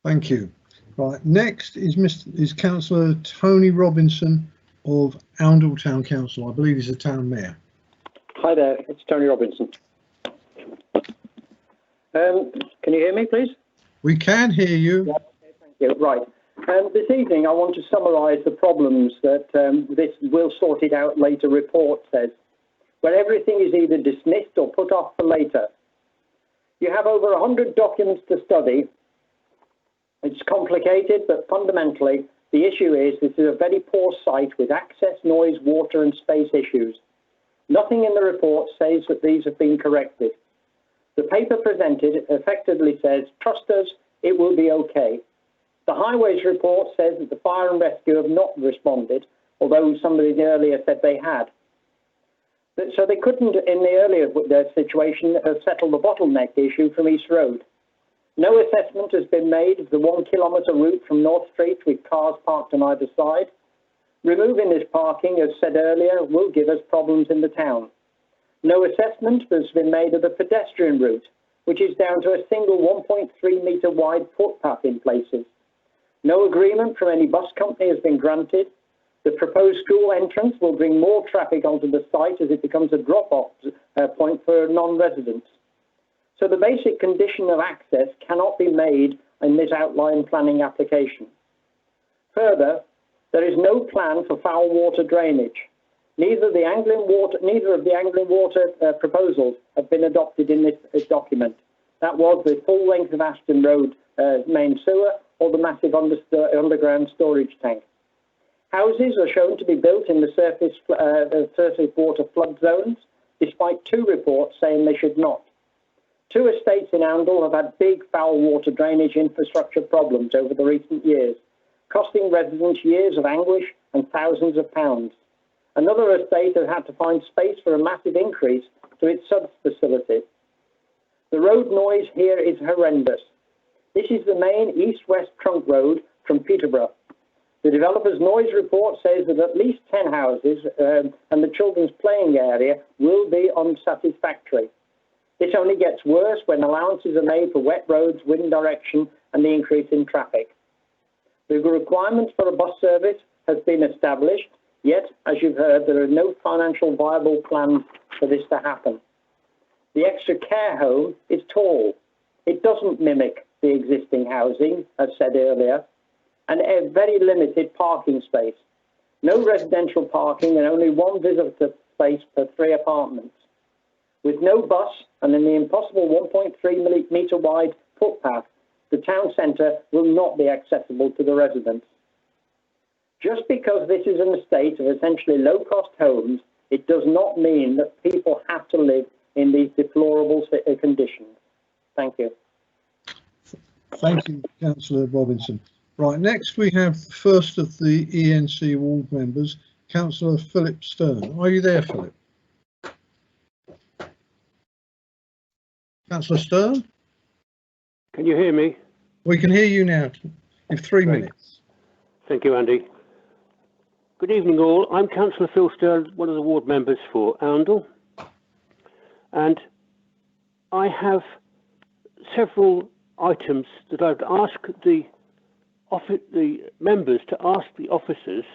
Thank you. Right, next is Councillor Tony Robinson of Oundle Town Council. I believe he's the town mayor. Hi there, it's Tony Robinson. Can you hear me, please? We can hear you. Yeah, okay, thank you. Right. This evening, I want to summarise the problems that this "will sort it out later" report says, where everything is either dismissed or put off for later. You have over 100 documents to study. It's complicated, but fundamentally, the issue is this is a very poor site with access, noise, water and space issues. Nothing in the report says that these have been corrected. The paper presented effectively says, trust us, it will be okay. The Highways report says that the fire and rescue have not responded, although somebody earlier said they had. So they couldn't, in the earlier situation, settle the bottleneck issue from East Road. No assessment has been made of the 1 kilometre route from North Street with cars parked on either side. Removing this parking, as said earlier, will give us problems in the town. No assessment has been made of the pedestrian route, which is down to a single 1.3 metre wide footpath in places. No agreement from any bus company has been granted. The proposed school entrance will bring more traffic onto the site as it becomes a drop-off point for non-residents. So the basic condition of access cannot be made in this outline planning application. Further, there is no plan for foul water drainage. Neither of the Anglian Water proposals have been adopted in this document. That was the full length of Ashton Road main sewer or the massive underground storage tank. Houses are shown to be built in the surface water flood zones, despite 2 reports saying they should not. 2 estates in Oundle have had big foul water drainage infrastructure problems over the recent years, costing residents years of anguish and thousands of pounds. Another estate has had to find space for a massive increase to its subs facility. The road noise here is horrendous. This is the main east-west trunk road from Peterborough. The developer's noise report says that at least 10 houses and the children's playing area will be unsatisfactory. This only gets worse when allowances are made for wet roads, wind direction and the increase in traffic. The requirement for a bus service has been established, yet, as you've heard, there are no financial viable plans for this to happen. The extra care home is tall. It doesn't mimic the existing housing, as said earlier, and a very limited parking space. No residential parking and only 1 visitor space per 3 apartments. With no bus and in the impossible 1.3 metre wide footpath, the town centre will not be accessible to the residents. Just because this is an estate of essentially low-cost homes, it does not mean that people have to live in these deplorable conditions. Thank you. Thank you, Councillor Robinson. Right, next we have the first of the ENC ward members, Councillor Philip Stern. Are you there, Philip? Councillor Stern? Can you hear me? We can hear you now. You have 3 minutes. Thank you, Andy. Good evening, all. I'm Councillor Phil Stern, one of the ward members for Oundle. And I have several items that I've asked the members to ask the officers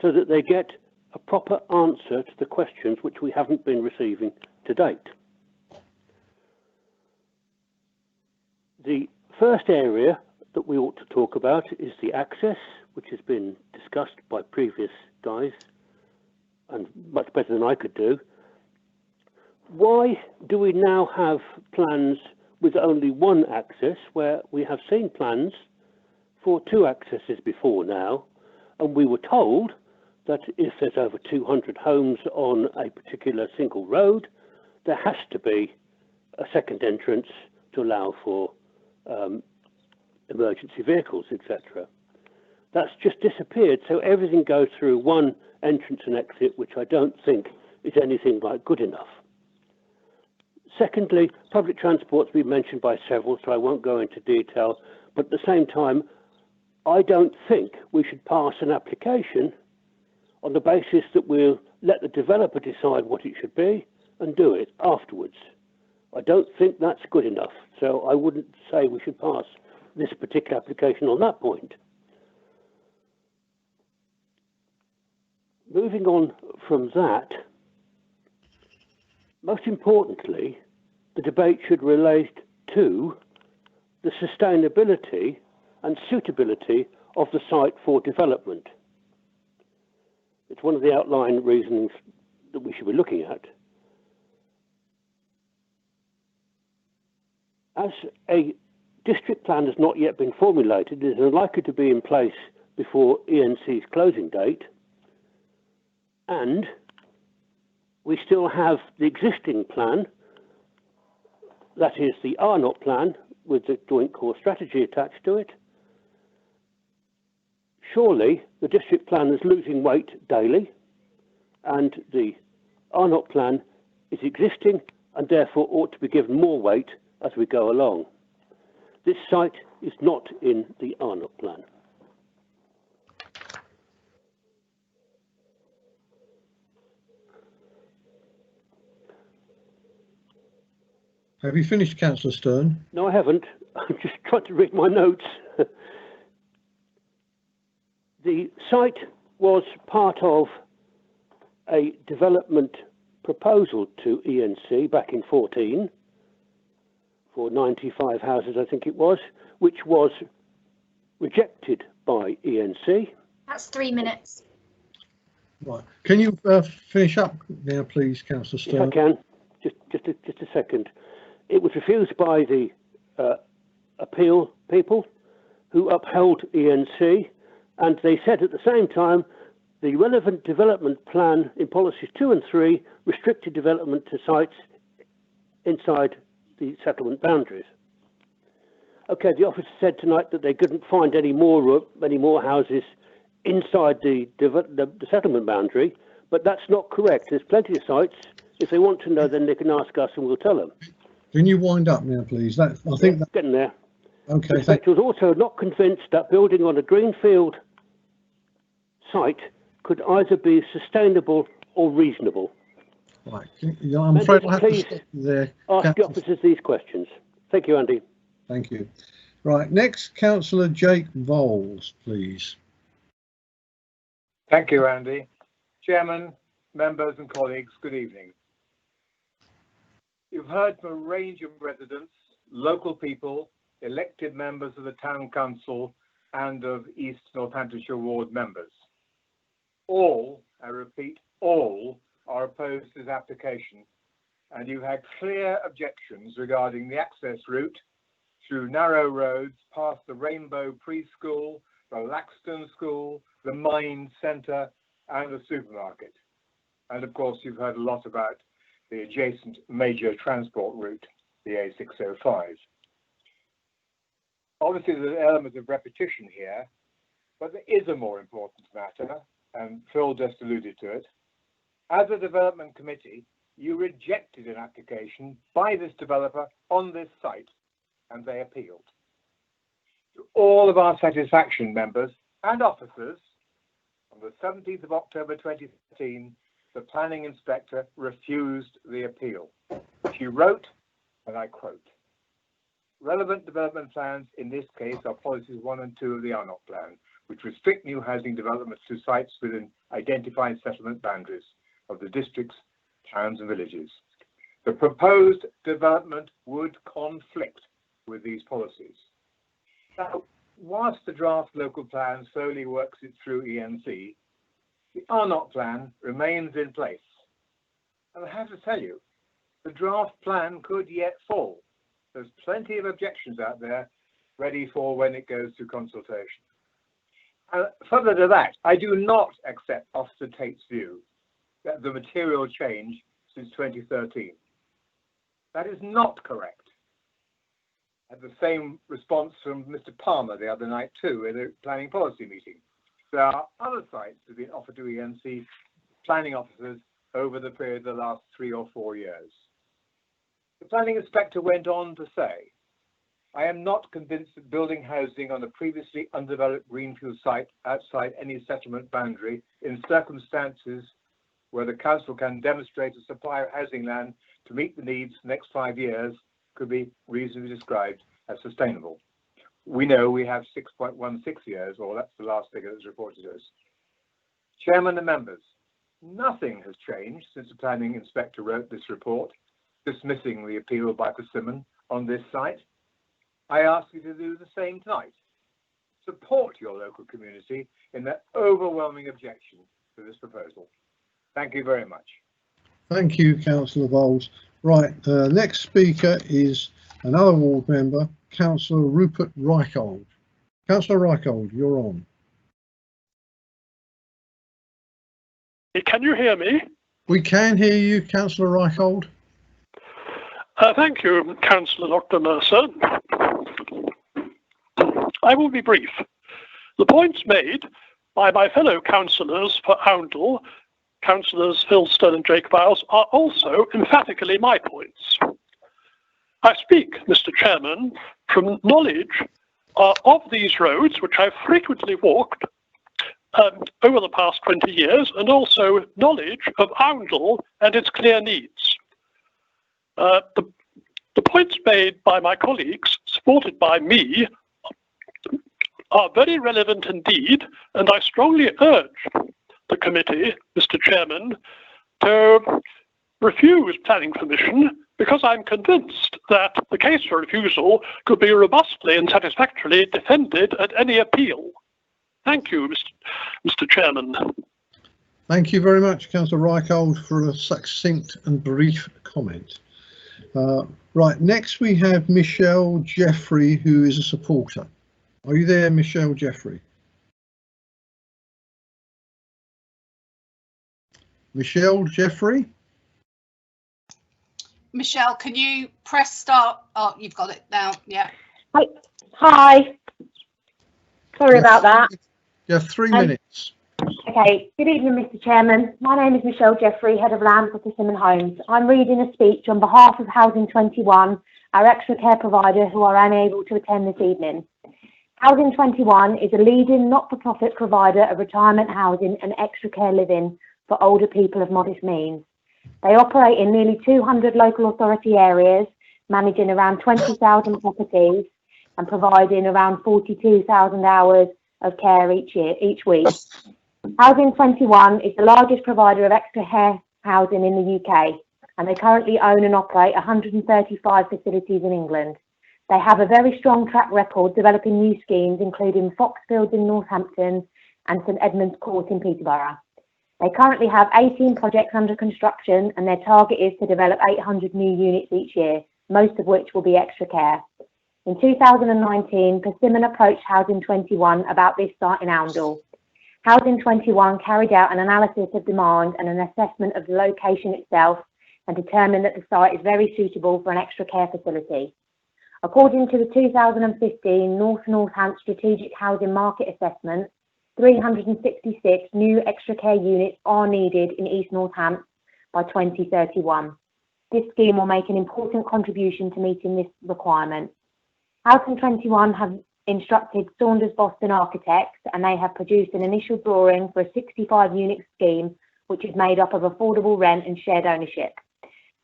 so that they get a proper answer to the questions which we haven't been receiving to date. The first area that we ought to talk about is the access, which has been discussed by previous guys and much better than I could do. Why do we now have plans with only 1 access where we have seen plans for 2 accesses before now, and we were told that if there's over 200 homes on a particular single road, there has to be a second entrance to allow for emergency vehicles, etc. That's just disappeared. So everything goes through one entrance and exit, which I don't think is anything like good enough. Secondly, public transport's been mentioned by several, so I won't go into detail. But at the same time, I don't think we should pass an application on the basis that we'll let the developer decide what it should be and do it afterwards. I don't think that's good enough. So I wouldn't say we should pass this particular application on that point. Moving on from that, most importantly, the debate should relate to the sustainability and suitability of the site for development. It's one of the outline reasons that we should be looking at. As a district plan has not yet been formulated, it is unlikely to be in place before ENC's closing date, and we still have the existing plan, that is the RNOT plan with the joint core strategy attached to it. Surely the district plan is losing weight daily, and the RNOT plan is existing and therefore ought to be given more weight as we go along. This site is not in the RNOT plan. Have you finished, Councillor Stern? No, I haven't. I'm just trying to read my notes. The site was part of a development proposal to ENC back in 14 for 95 houses, I think it was, which was rejected by ENC. That's 3 minutes. Right. Can you finish up now, please, Councillor Stern? If I can, just a second. It was refused by the appeal people who upheld ENC, and they said at the same time the relevant development plan in policies 2 and 3 restricted development to sites inside the settlement boundaries. Okay, the officer said tonight that they couldn't find any more houses inside the settlement boundary, but that's not correct. There's plenty of sites. If they want to know, then they can ask us and we'll tell them. Can you wind up now, please? I think that's getting there. Okay. The inspector was also not convinced that building on a greenfield site could either be sustainable or reasonable. Right. I'm afraid I'll have to stop you there. Ask the officers these questions. Thank you, Andy. Thank you. Right. Next, Councillor Jake Voles, please. Thank you, Andy. Chairman, members and colleagues, good evening. You've heard from a range of residents, local people, elected members of the Town Council and of East Northamptonshire Ward members. All, I repeat, all are opposed to this application, and you had clear objections regarding the access route through narrow roads past the Rainbow Preschool, the Laxton School, the Mine Centre and the supermarket. And of course you've heard a lot about the adjacent major transport route, the A605. Obviously there's an element of repetition here, but there is a more important matter, and Phil just alluded to it. As a development committee, you rejected an application by this developer on this site, and they appealed. To all of our satisfaction, members and officers, on the 17th of October 2013, the planning inspector refused the appeal. She wrote, and I quote, "Relevant development plans in this case are policies 1 and 2 of the RNOT plan, which restrict new housing developments to sites within identified settlement boundaries of the districts, towns and villages. The proposed development would conflict with these policies." Now, whilst the draft local plan slowly works it through ENC, the RNOT plan remains in place. And I have to tell you, the draft plan could yet fall. There's plenty of objections out there ready for when it goes to consultation. Further to that, I do not accept Officer Tate's view that the material change since 2013. That is not correct. had the same response from Mr. Palmer the other night too in a planning policy meeting. There are other sites that have been offered to ENC planning officers over the period of the last 3 or 4 years. The planning inspector went on to say, I am not convinced that building housing on a previously undeveloped greenfield site outside any settlement boundary in circumstances where the council can demonstrate a supply of housing land to meet the needs for the next 5 years could be reasonably described as sustainable. We know we have 6.16 years, or that's the last figure that's reported to us. Chairman and members, nothing has changed since the planning inspector wrote this report, dismissing the appeal by Persimmon on this site. I ask you to do the same tonight. Support your local community in their overwhelming objection to this proposal. Thank you very much. Thank you, Councillor Bowles. Right, next speaker is another ward member, Councillor Rupert Reichold. Councillor Reichold, you're on. Can you hear me? We can hear you, Councillor Reichold. Thank you, Councillor Dr. Mercer. I will be brief. The points made by my fellow councillors for Oundle, Councillors Hillstone and Jake Viles, are also emphatically my points. I speak, Mr. Chairman, from knowledge of these roads, which I've frequently walked over the past 20 years, and also knowledge of Oundle and its clear needs. The points made by my colleagues, supported by me, are very relevant indeed, and I strongly urge the committee, Mr. Chairman, to refuse planning permission, because I'm convinced that the case for refusal could be robustly and satisfactorily defended at any appeal. Thank you, Mr. Chairman. Thank you very much, Councillor Reichold, for a succinct and brief comment. Right, next we have Michelle Jeffrey, who is a supporter. Are you there, Michelle Jeffrey? Michelle Jeffrey? Michelle, can you press start? Oh, you've got it now. Yeah. Hi. Sorry about that. You have 3 minutes. Okay. Good evening, Mr. Chairman. My name is Michelle Jeffrey, Head of Land for Persimmon Homes. I'm reading a speech on behalf of Housing 21, our extra care provider who are unable to attend this evening. Housing 21 is a leading not-for-profit provider of retirement housing and extra care living for older people of modest means. They operate in nearly 200 local authority areas, managing around 20,000 properties and providing around 42,000 hours of care each week. Housing 21 is the largest provider of extra care housing in the UK, and they currently own and operate 135 facilities in England. They have a very strong track record developing new schemes, including Foxfields in Northampton and St Edmund's Court in Peterborough. They currently have 18 projects under construction, and their target is to develop 800 new units each year, most of which will be extra care. In 2019, Persimmon approached Housing 21 about this site in Oundle. Housing 21 carried out an analysis of demand and an assessment of the location itself and determined that the site is very suitable for an extra care facility. According to the 2015 North-Northants Strategic Housing Market Assessment, 366 new extra care units are needed in East Northants by 2031. This scheme will make an important contribution to meeting this requirement. Housing 21 have instructed Saunders Boston Architects, and they have produced an initial drawing for a 65-unit scheme, which is made up of affordable rent and shared ownership.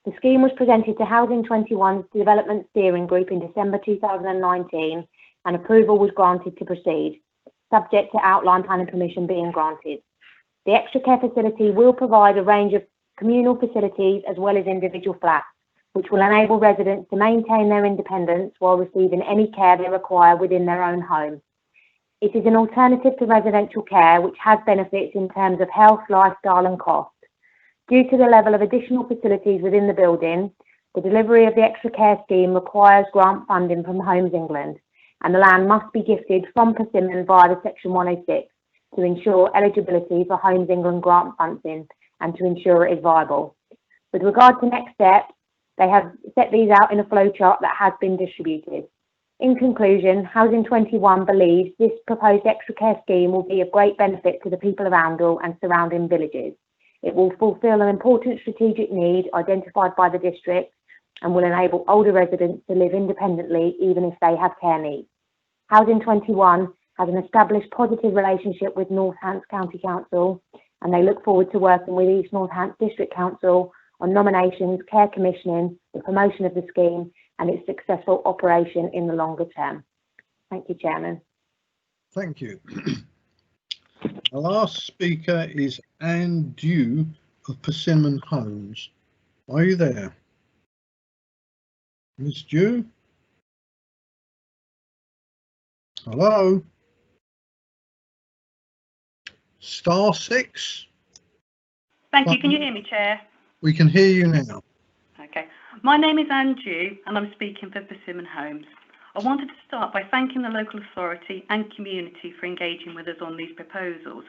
The scheme was presented to Housing 21's Development Steering Group in December 2019, and approval was granted to proceed, subject to outline planning permission being granted. The extra care facility will provide a range of communal facilities as well as individual flats, which will enable residents to maintain their independence while receiving any care they require within their own home. It is an alternative to residential care, which has benefits in terms of health, lifestyle and cost. Due to the level of additional facilities within the building, the delivery of the extra care scheme requires grant funding from Homes England, and the land must be gifted from Persimmon via the Section 106 to ensure eligibility for Homes England grant funding and to ensure it is viable. With regard to next steps, they have set these out in a flowchart that has been distributed. In conclusion, Housing 21 believes this proposed extra care scheme will be of great benefit to the people of Oundle and surrounding villages. It will fulfil an important strategic need identified by the district and will enable older residents to live independently even if they have care needs. Housing 21 has an established positive relationship with North Hants County Council, and they look forward to working with East North Hants District Council on nominations, care commissioning, the promotion of the scheme and its successful operation in the longer term. Thank you, Chairman. Thank you. The last speaker is Anne Dew of Persimmon Homes. Are you there? Ms. Dew? Hello? *6. Thank you. Can you hear me, Chair? We can hear you now. Okay. My name is Anne Dew and I'm speaking for Persimmon Homes. I wanted to start by thanking the local authority and community for engaging with us on these proposals.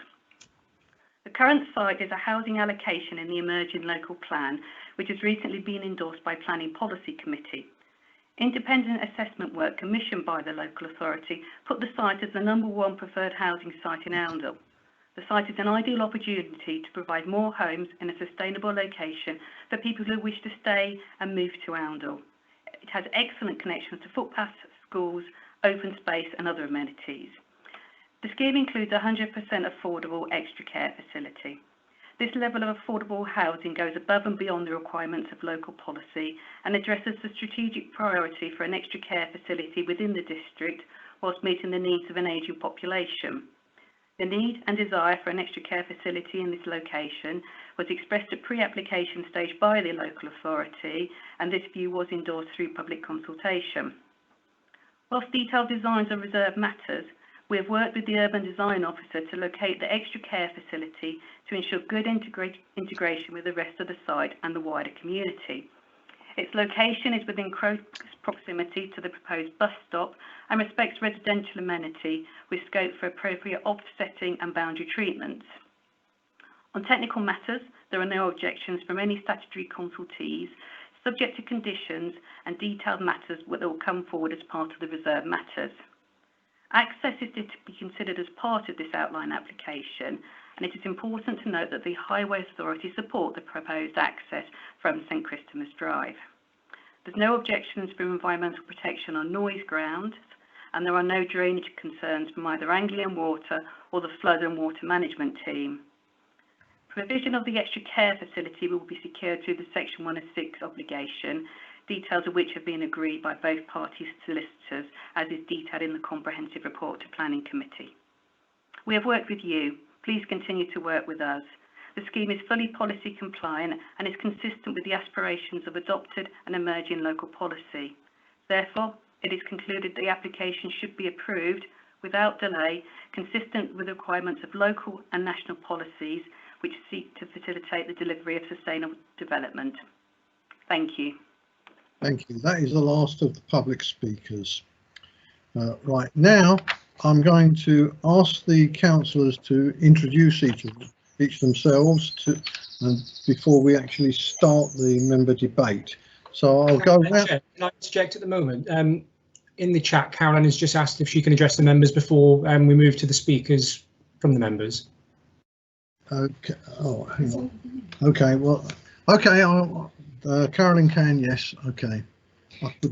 The current site is a housing allocation in the emerging local plan, which has recently been endorsed by Planning Policy Committee. Independent assessment work commissioned by the local authority put the site as the #1 preferred housing site in Oundle. The site is an ideal opportunity to provide more homes in a sustainable location for people who wish to stay and move to Oundle. It has excellent connections to footpaths, schools, open space and other amenities. The scheme includes a 100% affordable extra care facility. This level of affordable housing goes above and beyond the requirements of local policy and addresses the strategic priority for an extra care facility within the district whilst meeting the needs of an ageing population. The need and desire for an extra care facility in this location was expressed at pre-application stage by the local authority, and this view was endorsed through public consultation. Whilst detailed designs of reserved matters, we have worked with the urban design officer to locate the extra care facility to ensure good integration with the rest of the site and the wider community. Its location is within close proximity to the proposed bus stop and respects residential amenity with scope for appropriate offsetting and boundary treatments. On technical matters, there are no objections from any statutory consultees, subject to conditions and detailed matters that will come forward as part of the reserved matters. Access is to be considered as part of this outline application, and it is important to note that the Highway Authority support the proposed access from St Christopher's Drive. There's no objections from environmental protection on noise grounds, and there are no drainage concerns from either Anglian Water or the Flood and Water Management team. Provision of the extra care facility will be secured through the Section 106 obligation, details of which have been agreed by both parties' solicitors, as is detailed in the comprehensive report to Planning Committee. We have worked with you. Please continue to work with us. The scheme is fully policy compliant and is consistent with the aspirations of adopted and emerging local policy. Therefore, it is concluded the application should be approved without delay, consistent with the requirements of local and national policies which seek to facilitate the delivery of sustainable development. Thank you. Thank you. That is the last of the public speakers. Right now, I'm going to ask the councillors to introduce each themselves before we actually start the member debate. So I'll go around. Can I interject at the moment? In the chat, Caroline has just asked if she can address the members before we move to the speakers from the members. Okay. Oh, hang on. Okay. Well. Okay. Caroline can. Yes. Okay.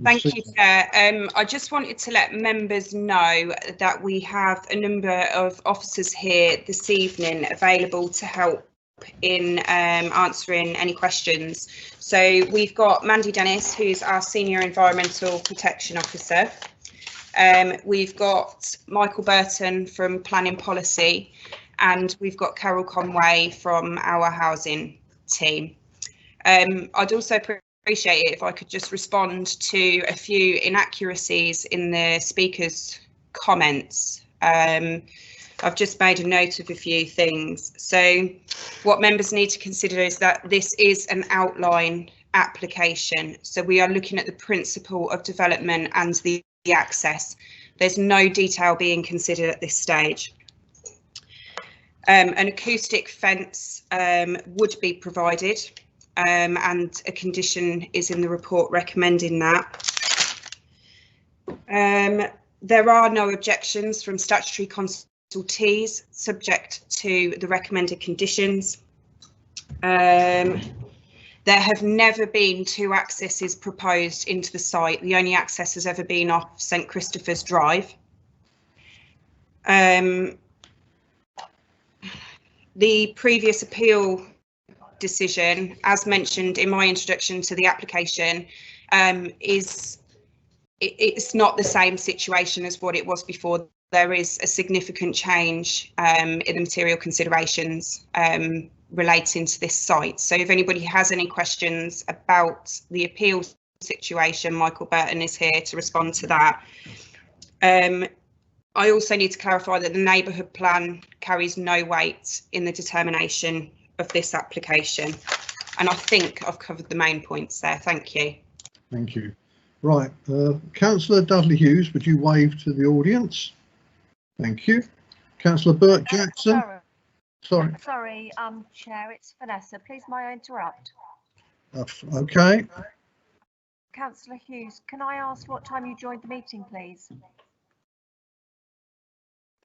Thank you, Chair. I just wanted to let members know that we have a number of officers here this evening available to help in answering any questions. So we've got Mandy Dennis, who's our Senior Environmental Protection Officer. We've got Michael Burton from Planning Policy, and we've got Carol Conway from our housing team. I'd also appreciate it if I could just respond to a few inaccuracies in the speaker's comments. I've just made a note of a few things. So what members need to consider is that this is an outline application. So we are looking at the principle of development and the access. There's no detail being considered at this stage. An acoustic fence would be provided. And a condition is in the report recommending that. There are no objections from statutory consultees subject to the recommended conditions. There have never been two accesses proposed into the site. The only access has ever been off St Christopher's Drive. The previous appeal decision, as mentioned in my introduction to the application, it's not the same situation as what it was before. There is a significant change in the material considerations relating to this site. So if anybody has any questions about the appeal situation, Michael Burton is here to respond to that. I also need to clarify that the neighbourhood plan carries no weight in the determination of this application. And I think I've covered the main points there. Thank you. Thank you. Right, Councillor Dudley Hughes, would you wave to the audience? Thank you. Councillor Burt Jackson. Sorry. Sorry, Chair, it's Vanessa. Please may I interrupt? Okay. Councillor Hughes, can I ask what time you joined the meeting, please?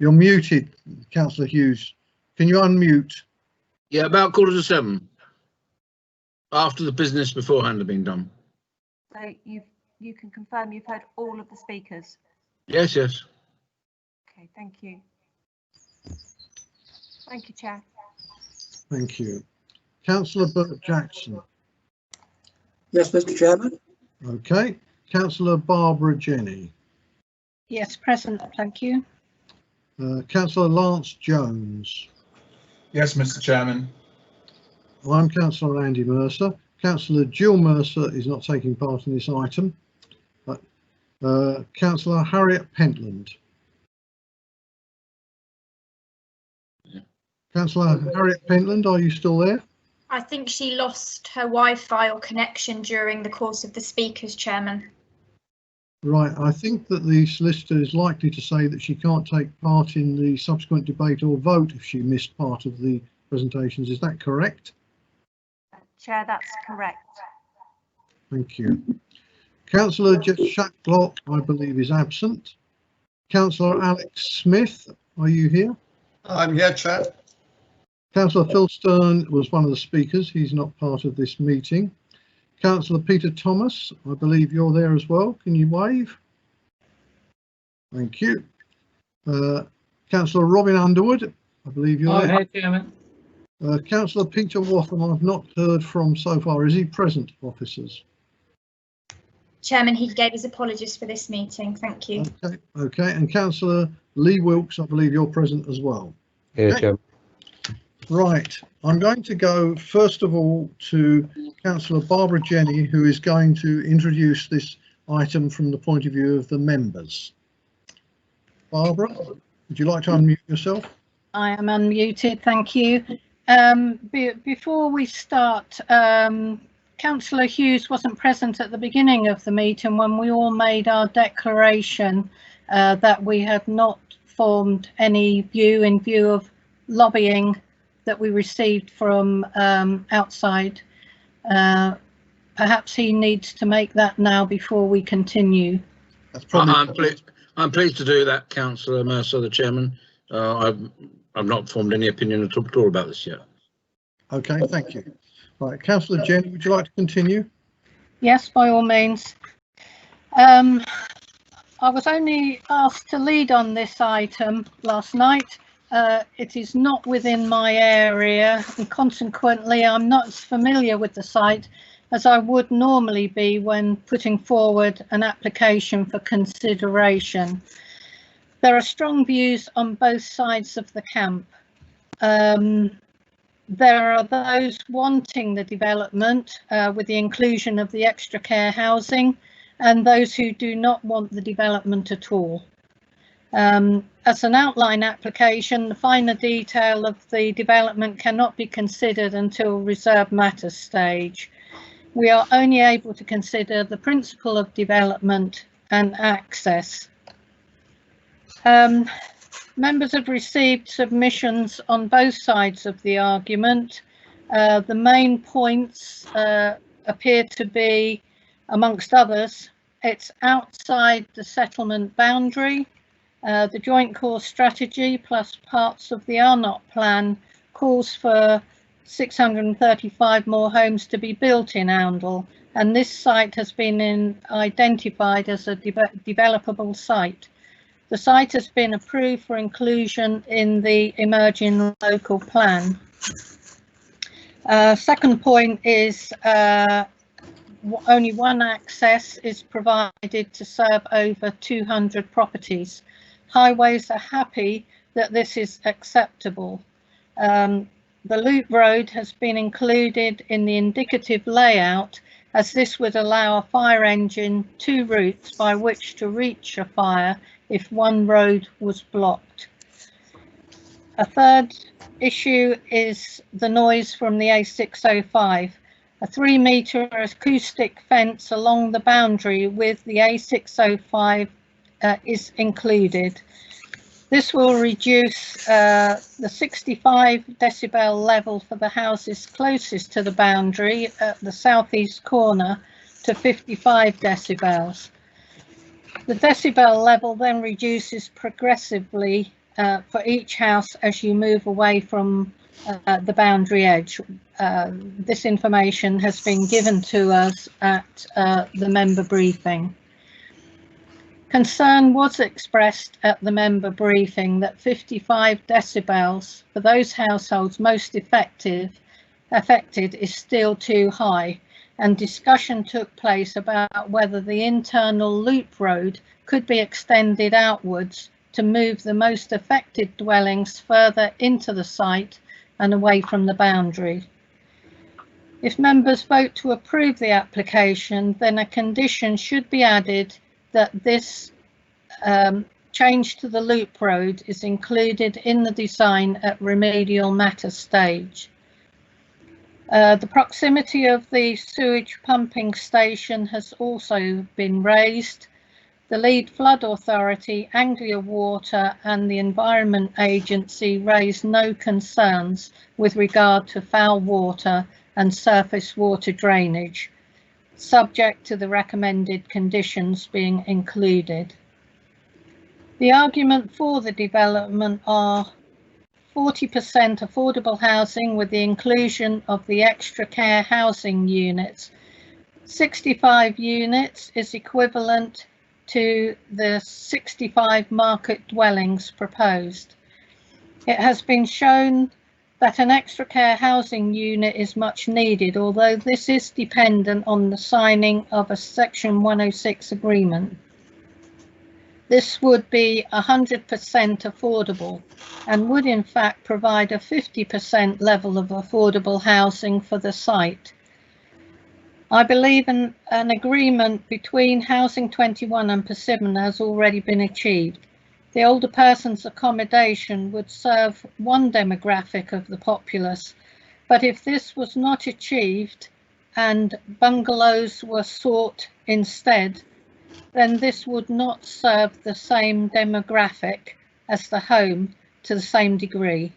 You're muted, Councillor Hughes. Can you unmute? Yeah, about 7:15. After the business beforehand had been done. So you can confirm you've heard all of the speakers? Yes, yes. Okay, thank you. Thank you, Chair. Thank you. Councillor Burt Jackson. Yes, Mr. Chairman. Okay. Councillor Barbara Jenny. Yes, present. Thank you. Councillor Lance Jones. Yes, Mr. Chairman. I'm Councillor Andy Mercer. Councillor Jill Mercer is not taking part in this item. Councillor Harriet Pentland. Councillor Harriet Pentland, are you still there? I think she lost her Wi-Fi or connection during the course of the speakers, Chairman. Right, I think that the solicitor is likely to say that she can't take part in the subsequent debate or vote if she missed part of the presentations. Is that correct? Chair, that's correct. Thank you. Councillor Jeff Shacklock, I believe, is absent. Councillor Alex Smith, are you here? I'm here, Chair. Councillor Phil Stern was one of the speakers. He's not part of this meeting. Councillor Peter Thomas, I believe you're there as well. Can you wave? Thank you. Councillor Robin Underwood, I believe you're there. Hi, Chairman. Councillor Peter Wattham, I've not heard from so far. Is he present, officers? Chairman, he gave his apologies for this meeting. Thank you. Okay. And Councillor Lee Wilkes, I believe you're present as well. Here, Okay. Chairman. Right, I'm going to go first of all to Councillor Barbara Jenny, who is going to introduce this item from the point of view of the members. Barbara, would you like to unmute yourself? I am unmuted, thank you. Before we start, Councillor Hughes wasn't present at the beginning of the meeting when we all made our declaration that we had not formed any view in view of lobbying that we received from outside. Perhaps he needs to make that now before we continue. I'm pleased to do that, Councillor Mercer, the Chairman. I've not formed any opinion at all about this yet. Okay, thank you. Right, Councillor Jenny, would you like to continue? Yes, by all means. I was only asked to lead on this item last night. It is not within my area and consequently I'm not as familiar with the site as I would normally be when putting forward an application for consideration. There are strong views on both sides of the camp. There are those wanting the development with the inclusion of the extra care housing and those who do not want the development at all. As an outline application, the finer detail of the development cannot be considered until reserved matters stage. We are only able to consider the principle of development and access. Members have received submissions on both sides of the argument. The main points appear to be, amongst others, It's outside the settlement boundary. The Joint Core Strategy plus parts of the RNOT plan calls for 635 more homes to be built in Oundle, and this site has been identified as a developable site. The site has been approved for inclusion in the emerging local plan. Second point is only one access is provided to serve over 200 properties. Highways are happy that this is acceptable. The loop road has been included in the indicative layout, as this would allow a fire engine 2 routes by which to reach a fire if one road was blocked. A third issue is the noise from the A605. A 3-metre acoustic fence along the boundary with the A605 is included. This will reduce the 65 decibel level for the houses closest to the boundary at the southeast corner to 55 decibels. The decibel level then reduces progressively for each house as you move away from the boundary edge. This information has been given to us at the member briefing. Concern was expressed at the member briefing that 55 decibels for those households most affected is still too high, and discussion took place about whether the internal loop road could be extended outwards to move the most affected dwellings further into the site and away from the boundary. If members vote to approve the application, then a condition should be added that this change to the loop road is included in the design at remedial matter stage. The proximity of the sewage pumping station has also been raised. The lead flood authority, Anglia Water and the Environment Agency raised no concerns with regard to foul water and surface water drainage, subject to the recommended conditions being included. The argument for the development are 40% affordable housing with the inclusion of the extra care housing units. 65 units is equivalent to the 65 market dwellings proposed. It has been shown that an extra care housing unit is much needed, although this is dependent on the signing of a Section 106 agreement. This would be 100% affordable and would in fact provide a 50% level of affordable housing for the site. I believe an agreement between Housing 21 and Persimmon has already been achieved. The older person's accommodation would serve one demographic of the populace, but if this was not achieved and bungalows were sought instead, then this would not serve the same demographic as the home to the same degree.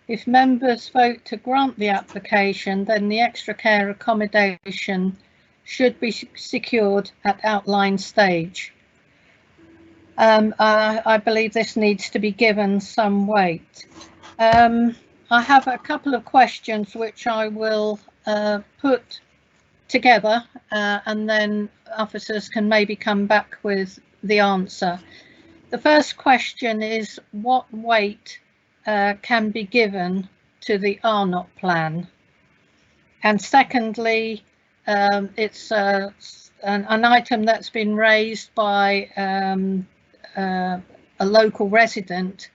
If members vote to grant the application, then the extra care accommodation should be secured at outline stage. I believe this needs to be given some weight. I have a couple of questions which I will put together and then officers can maybe come back with the answer. The first question is, what weight can be given to the RNOT plan? And secondly, it's an item that's been raised by a local resident.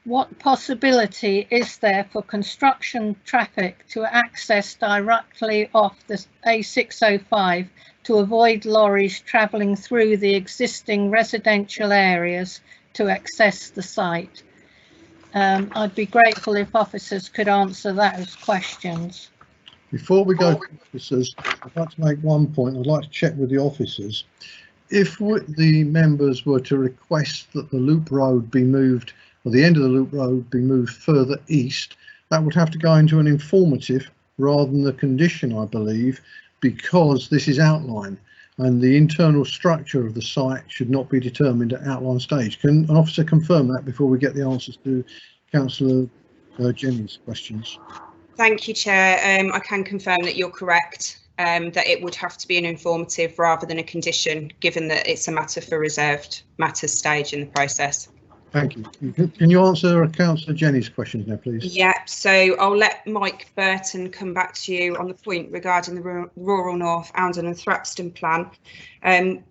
What possibility is there for construction traffic to access directly off the A605 to avoid lorries travelling through the existing residential areas to access the site? I'd be grateful if officers could answer those questions. Before we go to officers, I'd like to make one point. I'd like to check with the officers. If the members were to request that the loop road be moved, or the end of the loop road be moved further east, that would have to go into an informative rather than the condition, I believe, because this is outline. and the internal structure of the site should not be determined at outline stage. Can an officer confirm that before we get the answers to Councillor Jenny's questions? Thank you, Chair. I can confirm that you're correct, that it would have to be an informative rather than a condition, given that it's a matter for reserved matters stage in the process. Thank you. Can you answer Councillor Jenny's questions now, please? Yeah, so I'll let Mike Burton come back to you on the point regarding the Rural North, Oundle and Thrapston plan.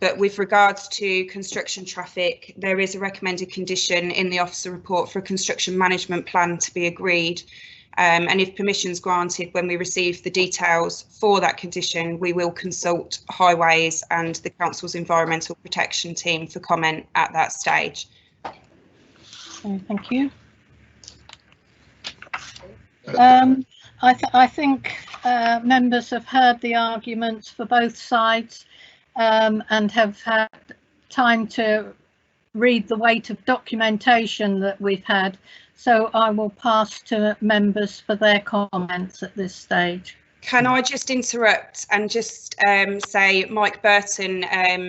But with regards to construction traffic, there is a recommended condition in the officer report for a construction management plan to be agreed. And if permission's granted, when we receive the details for that condition, we will consult Highways and the Council's Environmental Protection team for comment at that stage. Thank you. I think members have heard the arguments for both sides and have had time to read the weight of documentation that we've had. So I will pass to members for their comments at this stage. Can I just interrupt and just say Mike Burton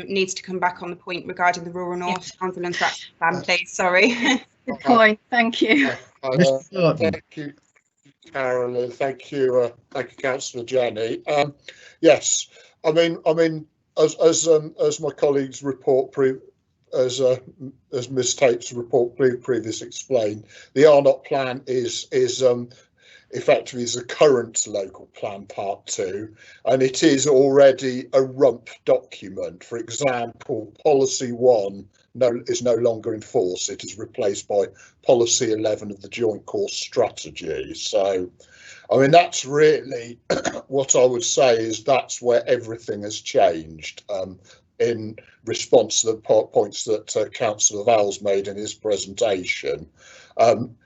needs to come back on the point regarding the Rural North, Oundle and Thrapston plan, please. Sorry. Good point. Thank you. Thank you, Karen, and thank you, Councillor Jenny. Yes, I mean, as my colleagues report as Ms. Tape's report previously explained, the RNOT plan is effectively is a current local plan part 2, and it is already a rump document. For example, policy 1 is no longer in force. It is replaced by policy 11 of the joint course strategy. So I mean, that's really what I would say is that's where everything has changed in response to the points that Councillor Vowles made in his presentation.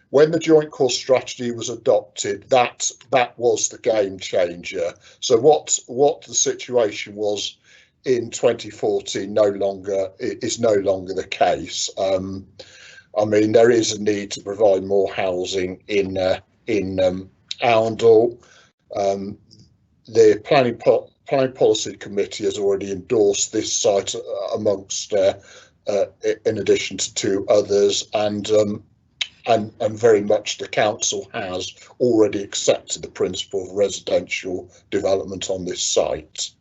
When the joint course strategy was adopted, that was the game changer. So what the situation was in 2014 is no longer the case. I mean, there is a need to provide more housing in Oundle. The Planning Policy Committee has already endorsed this site amongst, in addition to 2 others, and very much the council has already accepted the principle of residential development on this site.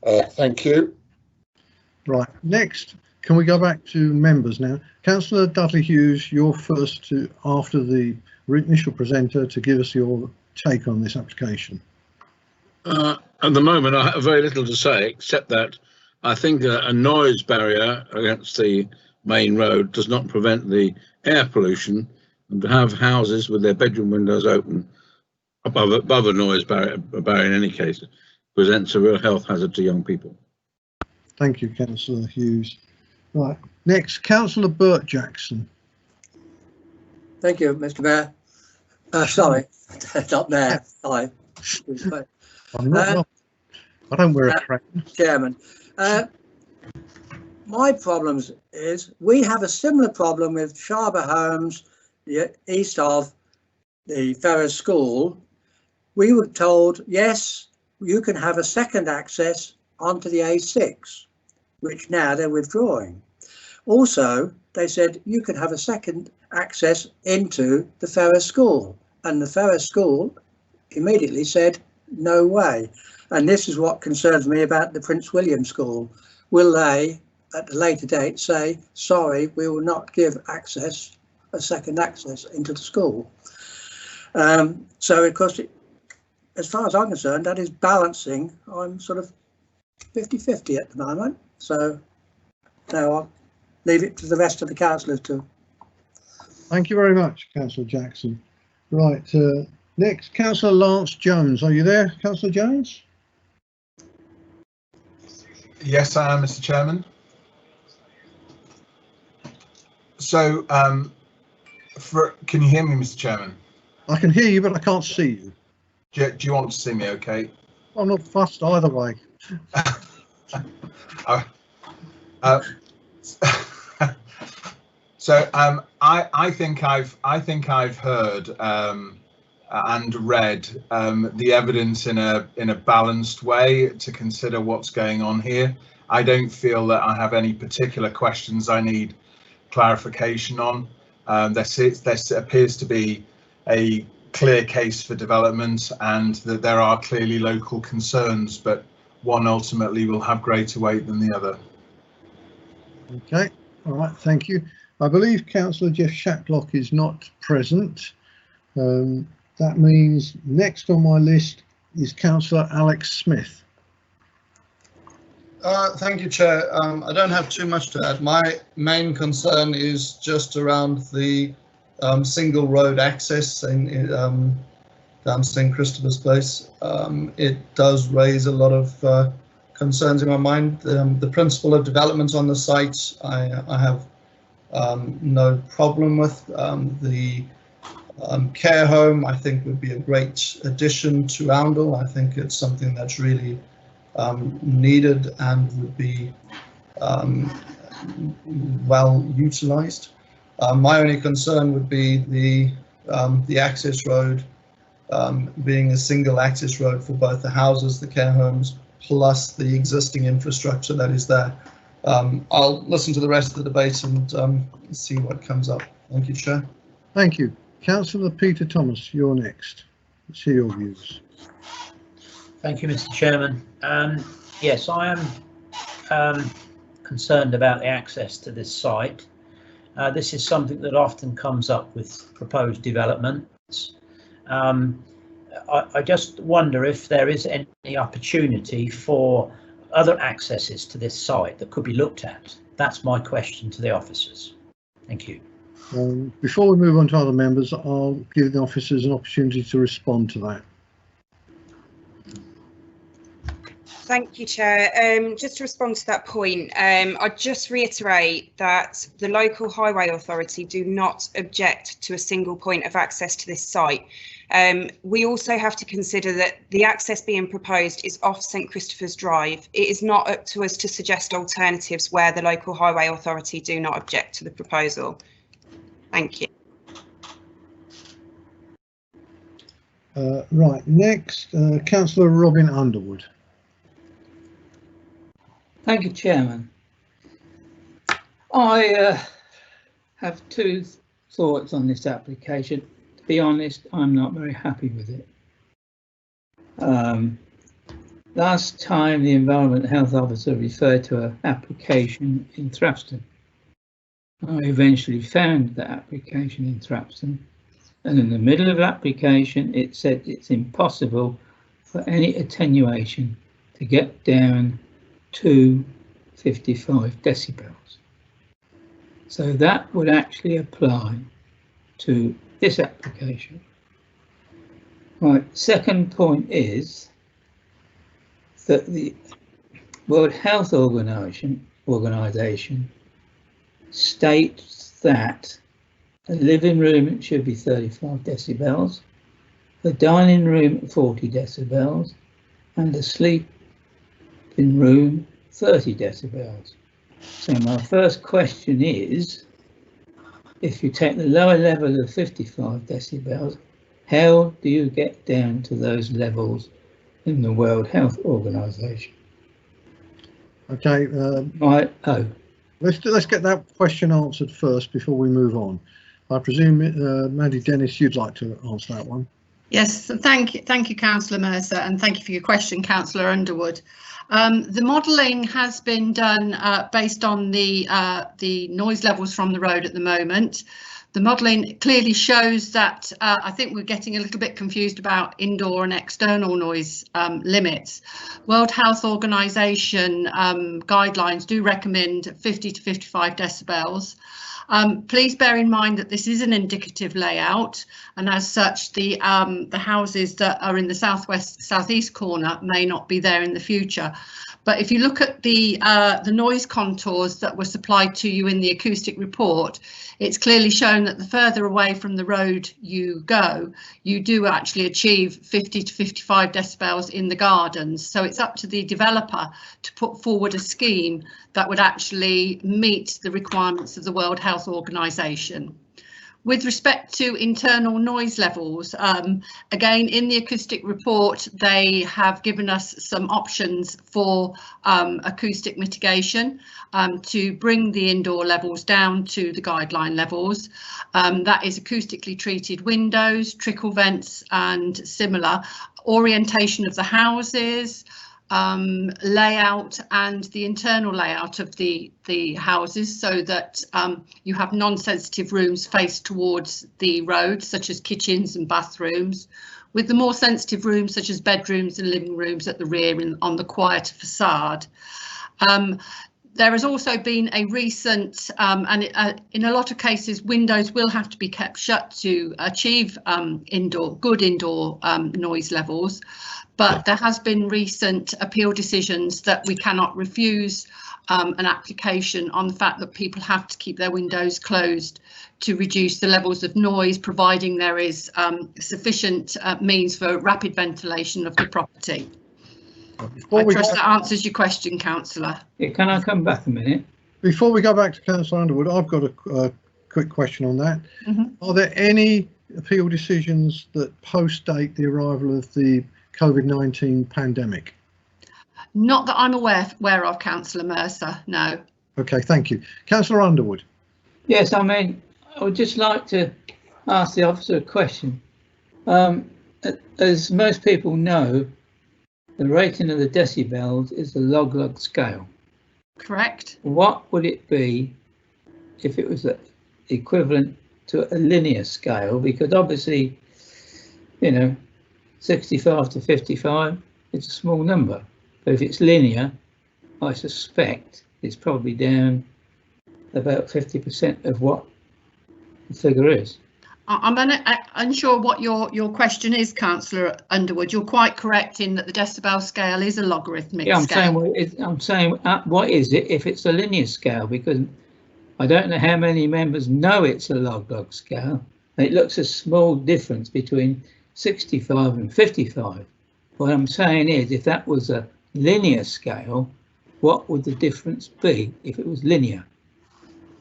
Thank you. Right, next, can we go back to members now? Councillor Dudley Hughes, you're first after the initial presenter to give us your take on this application. At the moment, I have very little to say, except that I think a noise barrier against the main road does not prevent the air pollution, and to have houses with their bedroom windows open above a noise barrier in any case presents a real health hazard to young people. Thank you, Councillor Hughes. Right, next, Councillor Burt Jackson. Thank you, Mr. Mayor. Sorry, not there. Sorry. I don't wear a crown. Chairman, my problems is we have a similar problem with Sharber Homes, east of the Ferrers School. We were told, yes, you can have a second access onto the A6, which now they're withdrawing. Also, they said you could have a second access into the Ferrers School, and the Ferrers School immediately said no way. And this is what concerns me about the Prince William School. Will they at a later date say, sorry, we will not give access, a second access into the school? So of course, as far as I'm concerned, that is balancing. I'm sort of 50-50 at the moment. So now I'll leave it to the rest of the councillors to. Thank you very much, Councillor Jackson. Right, next, Councillor Lance Jones. Are you there, Councillor Jones? Yes, I am, Mr. Chairman. So, can you hear me, Mr. Chairman? I can hear you, but I can't see you. Do you want to see me okay? I'm not fussed either way. So I think I've heard and read the evidence in a balanced way to consider what's going on here, I don't feel that I have any particular questions I need clarification on. This appears to be a clear case for development, and that there are clearly local concerns, but one ultimately will have greater weight than the other. Okay, all right, thank you. I believe Councillor Jeff Shacklock is not present. That means next on my list is Councillor Alex Smith. Thank you, Chair. I don't have too much to add. My main concern is just around the single road access in down St Christopher's Place. It does raise a lot of concerns in my mind. The principle of development on the site, I have no problem with. The care home, I think, would be a great addition to Oundle. I think it's something that's really needed and would be well utilised. My only concern would be the access road being a single access road for both the houses, the care homes, plus the existing infrastructure that is there. I'll listen to the rest of the debate and see what comes up. Thank you, Chair. Thank you. Councillor Peter Thomas, you're next. Let's hear your views. Thank you, Mr. Chairman. Yes, I am concerned about the access to this site. This is something that often comes up with proposed developments. I just wonder if there is any opportunity for other accesses to this site that could be looked at. That's my question to the officers. Thank you. Before we move on to other members, I'll give the officers an opportunity to respond to that. Thank you, Chair. Just to respond to that point, I'd just reiterate that the local highway authority do not object to a single point of access to this site. We also have to consider that the access being proposed is off St Christopher's Drive. It is not up to us to suggest alternatives where the local highway authority do not object to the proposal. Thank you. Right, next, Councillor Robin Underwood. Thank you, Chairman. I have two thoughts on this application. To be honest, I'm not very happy with it. Last time the Environment Health Officer referred to an application in Thrapston. I eventually found that application in Thrapston, and in the middle of the application it said it's impossible for any attenuation to get down to 55 decibels. So that would actually apply to this application. Right, second point is that the World Health Organization states that a living room should be 35 decibels, a dining room 40 decibels, and a sleeping room 30 decibels. So my first question is, if you take the lower level of 55 decibels, how do you get down to those levels in the World Health Organization? Okay. Let's get that question answered first before we move on. I presume, Mandy Dennis, you'd like to answer that one. Yes, thank you, Councillor Mercer, and thank you for your question, Councillor Underwood. The modelling has been done based on the noise levels from the road at the moment. The modelling clearly shows that I think we're getting a little bit confused about indoor and external noise limits. World Health Organization guidelines do recommend 50 to 55 decibels. Please bear in mind that this is an indicative layout, and as such the houses that are in the southeast corner may not be there in the future. But if you look at the noise contours that were supplied to you in the acoustic report, it's clearly shown that the further away from the road you go, you do actually achieve 50 to 55 decibels in the gardens. So it's up to the developer to put forward a scheme that would actually meet the requirements of the World Health Organization. With respect to internal noise levels, again, in the acoustic report, they have given us some options for acoustic mitigation to bring the indoor levels down to the guideline levels. That is acoustically treated windows, trickle vents and similar, orientation of the houses, layout and the internal layout of the houses, so that you have non-sensitive rooms faced towards the road, such as kitchens and bathrooms, with the more sensitive rooms such as bedrooms and living rooms at the rear and on the quieter facade. There has also been a recent, in a lot of cases, windows will have to be kept shut to achieve good indoor noise levels. But there has been recent appeal decisions that we cannot refuse an application on the fact that people have to keep their windows closed to reduce the levels of noise, providing there is sufficient means for rapid ventilation of the property. I trust that answers your question, Councillor. Yeah, can I come back a minute? Before we go back to Councillor Underwood, I've got a quick question on that. Are there any appeal decisions that post-date the arrival of the COVID-19 pandemic? Not that I'm aware of, Councillor Mercer, no. Okay, thank you. Councillor Underwood. Yes, I mean, I would just like to ask the officer a question. As most people know, the rating of the decibels is the log-log scale. Correct. What would it be if it was equivalent to a linear scale? Because obviously, you know, 65 to 55, it's a small number. But if it's linear, I suspect it's probably down about 50% of what the figure is. I'm unsure what your question is, Councillor Underwood. You're quite correct in that the decibel scale is a logarithmic scale. I'm saying what is it if it's a linear scale? Because I don't know how many members know it's a log-log scale. It looks a small difference between 65 and 55. What I'm saying is, if that was a linear scale, what would the difference be if it was linear?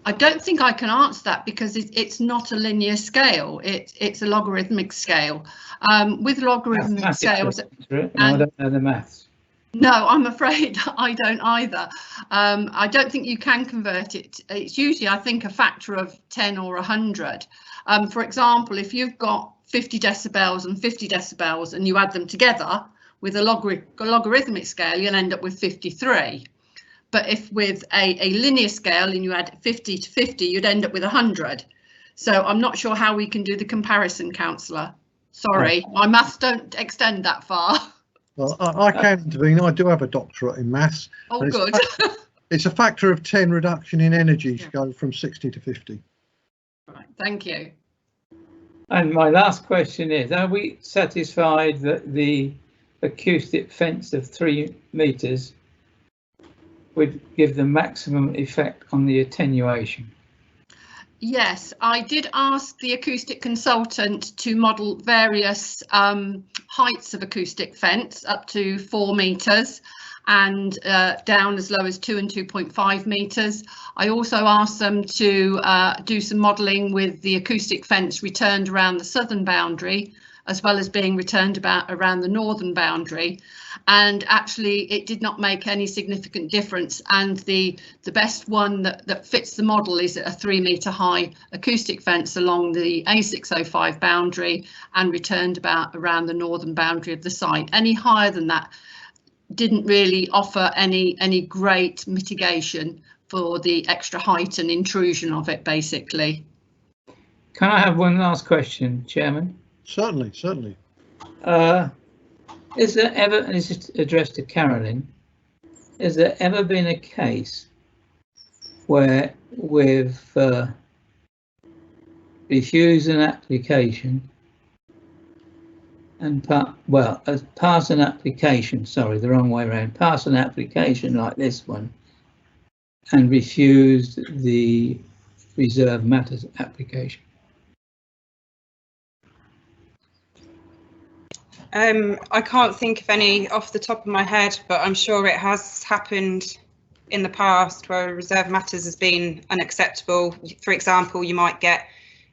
I don't think I can answer that because it's not a linear scale. It's a logarithmic scale. With logarithmic scales, and I don't know the maths. No, I'm afraid I don't either. I don't think you can convert it. It's usually, I think, a factor of 10 or 100. For example, if you've got 50 decibels and 50 decibels and you add them together with a logarithmic scale, you'll end up with 53. But if with a linear scale and you add 50 to 50, you'd end up with 100. So I'm not sure how we can do the comparison, Councillor. Sorry, my maths don't extend that far. Well, I can intervene. I do have a doctorate in maths. Oh, good. It's a factor of 10 reduction in energy to go from 60 to 50. Right, thank you. And my last question is, are we satisfied that the acoustic fence of 3 metres would give the maximum effect on the attenuation? Yes, I did ask the acoustic consultant to model various heights of acoustic fence up to 4 metres and down as low as 2 and 2.5 metres. I also asked them to do some modelling with the acoustic fence returned around the southern boundary, as well as being returned around the northern boundary. And actually it did not make any significant difference, and the best one that fits the model is a 3 metre high acoustic fence along the A605 boundary and returned around the northern boundary of the site. Any higher than that didn't really offer any great mitigation for the extra height and intrusion of it, basically. Can I have one last question, Chairman? Certainly, certainly. Is there ever, and this is addressed to Carolyn, has there ever been a case where we've refused an application and pass an application, sorry, the wrong way around, pass an application like this one and refused the reserve matters application? I can't think of any off the top of my head, but I'm sure it has happened in the past where reserve matters has been unacceptable. For example, you might get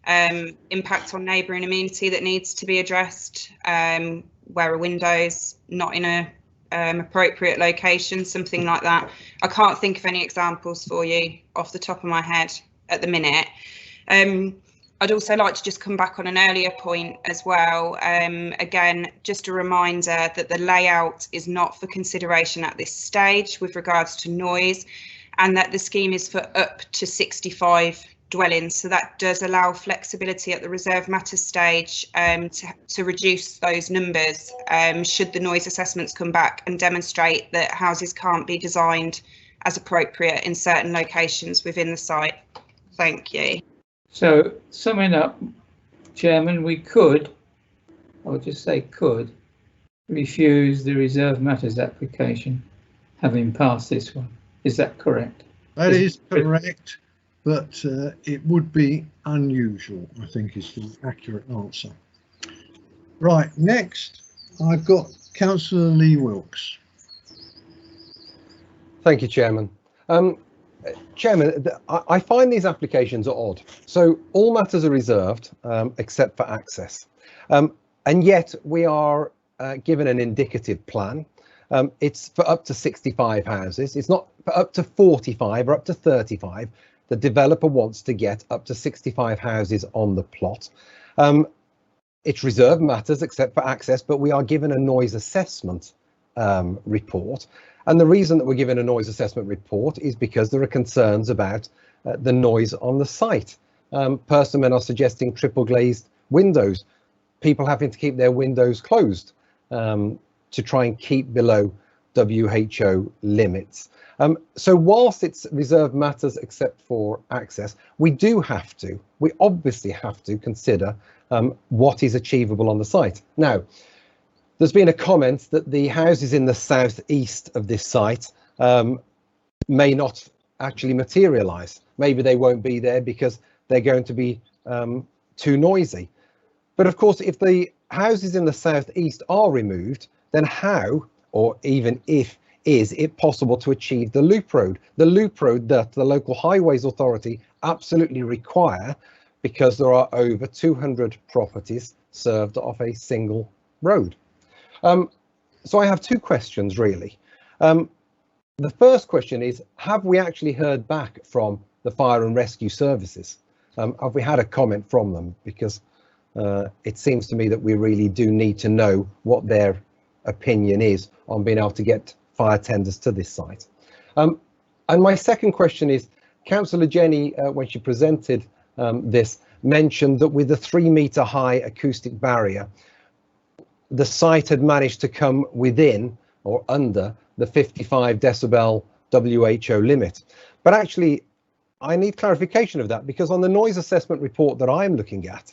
impact on neighbouring amenity that needs to be addressed, where a window's not in a appropriate location, something like that. I can't think of any examples for you off the top of my head at the minute. I'd also like to just come back on an earlier point as well. Again, just a reminder that the layout is not for consideration at this stage with regards to noise, and that the scheme is for up to 65 dwellings. So that does allow flexibility at the reserve matters stage to reduce those numbers should the noise assessments come back and demonstrate that houses can't be designed as appropriate in certain locations within the site. Thank you. So summing up, Chairman, we could, I'll just say could, refuse the reserve matters application having passed this one. Is that correct? That is correct, but it would be unusual, I think, is the accurate answer. Right, next I've got Councillor Lee Wilkes. Thank you, Chairman. Chairman, I find these applications are odd. So all matters are reserved except for access. And yet we are given an indicative plan. It's for up to 65 houses. It's not for up to 45 or up to 35. The developer wants to get up to 65 houses on the plot. It's reserved matters except for access, but we are given a noise assessment report. And the reason that we're given a noise assessment report is because there are concerns about the noise on the site. Personmen are suggesting triple glazed windows, people having to keep their windows closed to try and keep below WHO limits. So whilst it's reserved matters except for access, we obviously have to consider what is achievable on the site. Now, there's been a comment that the houses in the southeast of this site may not actually materialise. Maybe they won't be there because they're going to be too noisy. But of course, if the houses in the southeast are removed, then how, or even if, is it possible to achieve the loop road? The loop road that the local highways authority absolutely require, because there are over 200 properties served off a single road. So I have two questions, really. The first question is, have we actually heard back from the fire and rescue services? Have we had a comment from them? Because it seems to me that we really do need to know what their opinion is on being able to get fire tenders to this site. And my second question is, Councillor Jenny, when she presented this, mentioned that with the 3-metre high acoustic barrier, the site had managed to come within or under the 55 decibel WHO limit. But actually, I need clarification of that, because on the noise assessment report that I'm looking at,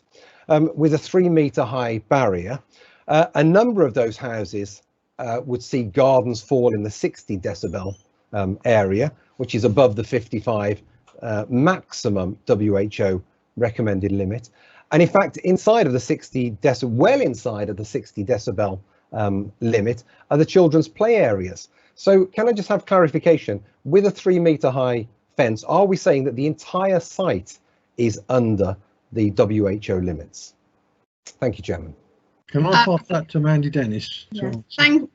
with a 3-metre high barrier, a number of those houses would see gardens fall in the 60 decibel area, which is above the 55 maximum WHO recommended limit. And in fact, inside of the 60 decibel, well inside of the 60 decibel limit are the children's play areas. So can I just have clarification? With a 3-metre high fence, are we saying that the entire site is under the WHO limits? Thank you, Chairman. Can I pass that to Mandy Dennis? Yeah.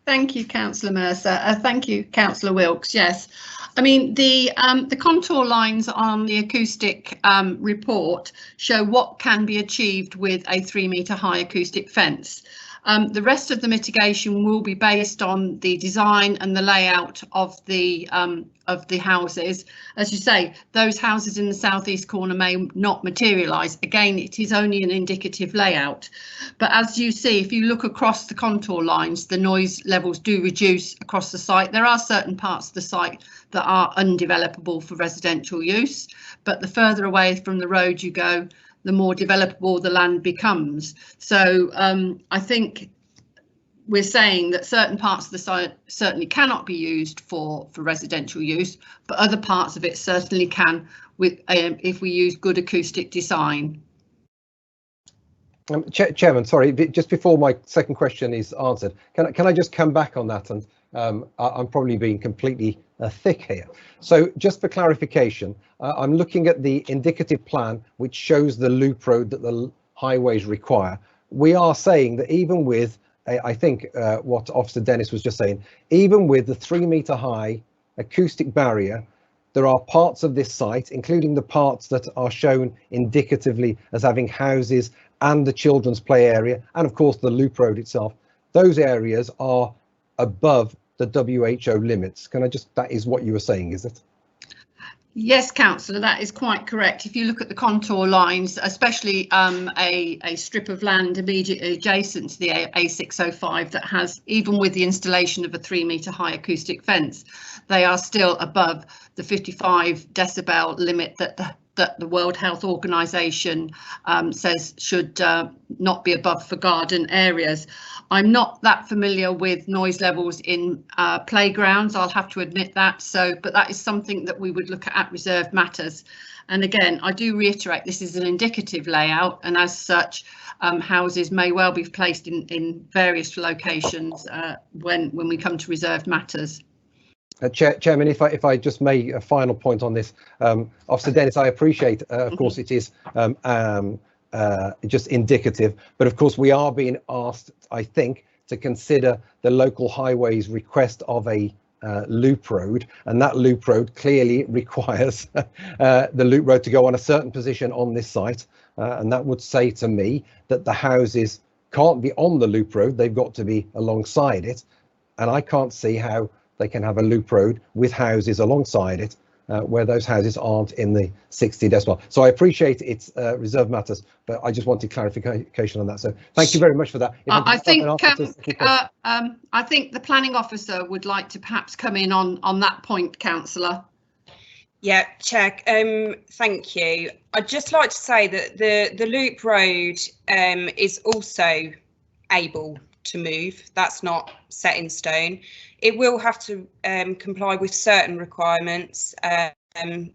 Thank you, Councillor Mercer. Thank you, Councillor Wilkes. Yes, I mean the contour lines on the acoustic report show what can be achieved with a 3-metre high acoustic fence. The rest of the mitigation will be based on the design and the layout of the houses. As you say, those houses in the southeast corner may not materialise. Again, it is only an indicative layout. But as you see, if you look across the contour lines, the noise levels do reduce across the site. There are certain parts of the site that are undevelopable for residential use, but the further away from the road you go, the more developable the land becomes. So I think we're saying that certain parts of the site certainly cannot be used for residential use, but other parts of it certainly can, with if we use good acoustic design. Chairman, sorry, just before my second question is answered, can I just come back on that and I'm probably being completely thick here. So just for clarification, I'm looking at the indicative plan, which shows the loop road that the highways require. We are saying that even with, I think what Officer Dennis was just saying, even with the 3-metre high acoustic barrier, there are parts of this site, including the parts that are shown indicatively as having houses and the children's play area, and of course the loop road itself. Those areas are above the WHO limits. Can I just, that is what you were saying, is it? Yes, Councillor, that is quite correct. If you look at the contour lines, especially a strip of land immediately adjacent to the A605 that has, even with the installation of a 3-metre high acoustic fence, they are still above the 55 decibel limit that the World Health Organization says should not be above for garden areas. I'm not that familiar with noise levels in playgrounds, I'll have to admit that. So, but that is something that we would look at reserved matters. And again, I do reiterate, this is an indicative layout, and as such, houses may well be placed in various locations when we come to reserved matters. Chairman, if I just make a final point on this, Officer Dennis, I appreciate, of course, it is just indicative, but of course we are being asked, I think, to consider the local highways request of a loop road, and that loop road clearly requires the loop road to go on a certain position on this site, and that would say to me that the houses can't be on the loop road, they've got to be alongside it, and I can't see how they can have a loop road with houses alongside it where those houses aren't in the 60 decibel. So I appreciate it's reserved matters, but I just wanted clarification on that. So thank you very much for that. I think the planning officer would like to perhaps come in on that point, Councillor. Yeah, Chair, thank you. I'd just like to say that the loop road is also able to move. That's not set in stone. It will have to comply with certain requirements,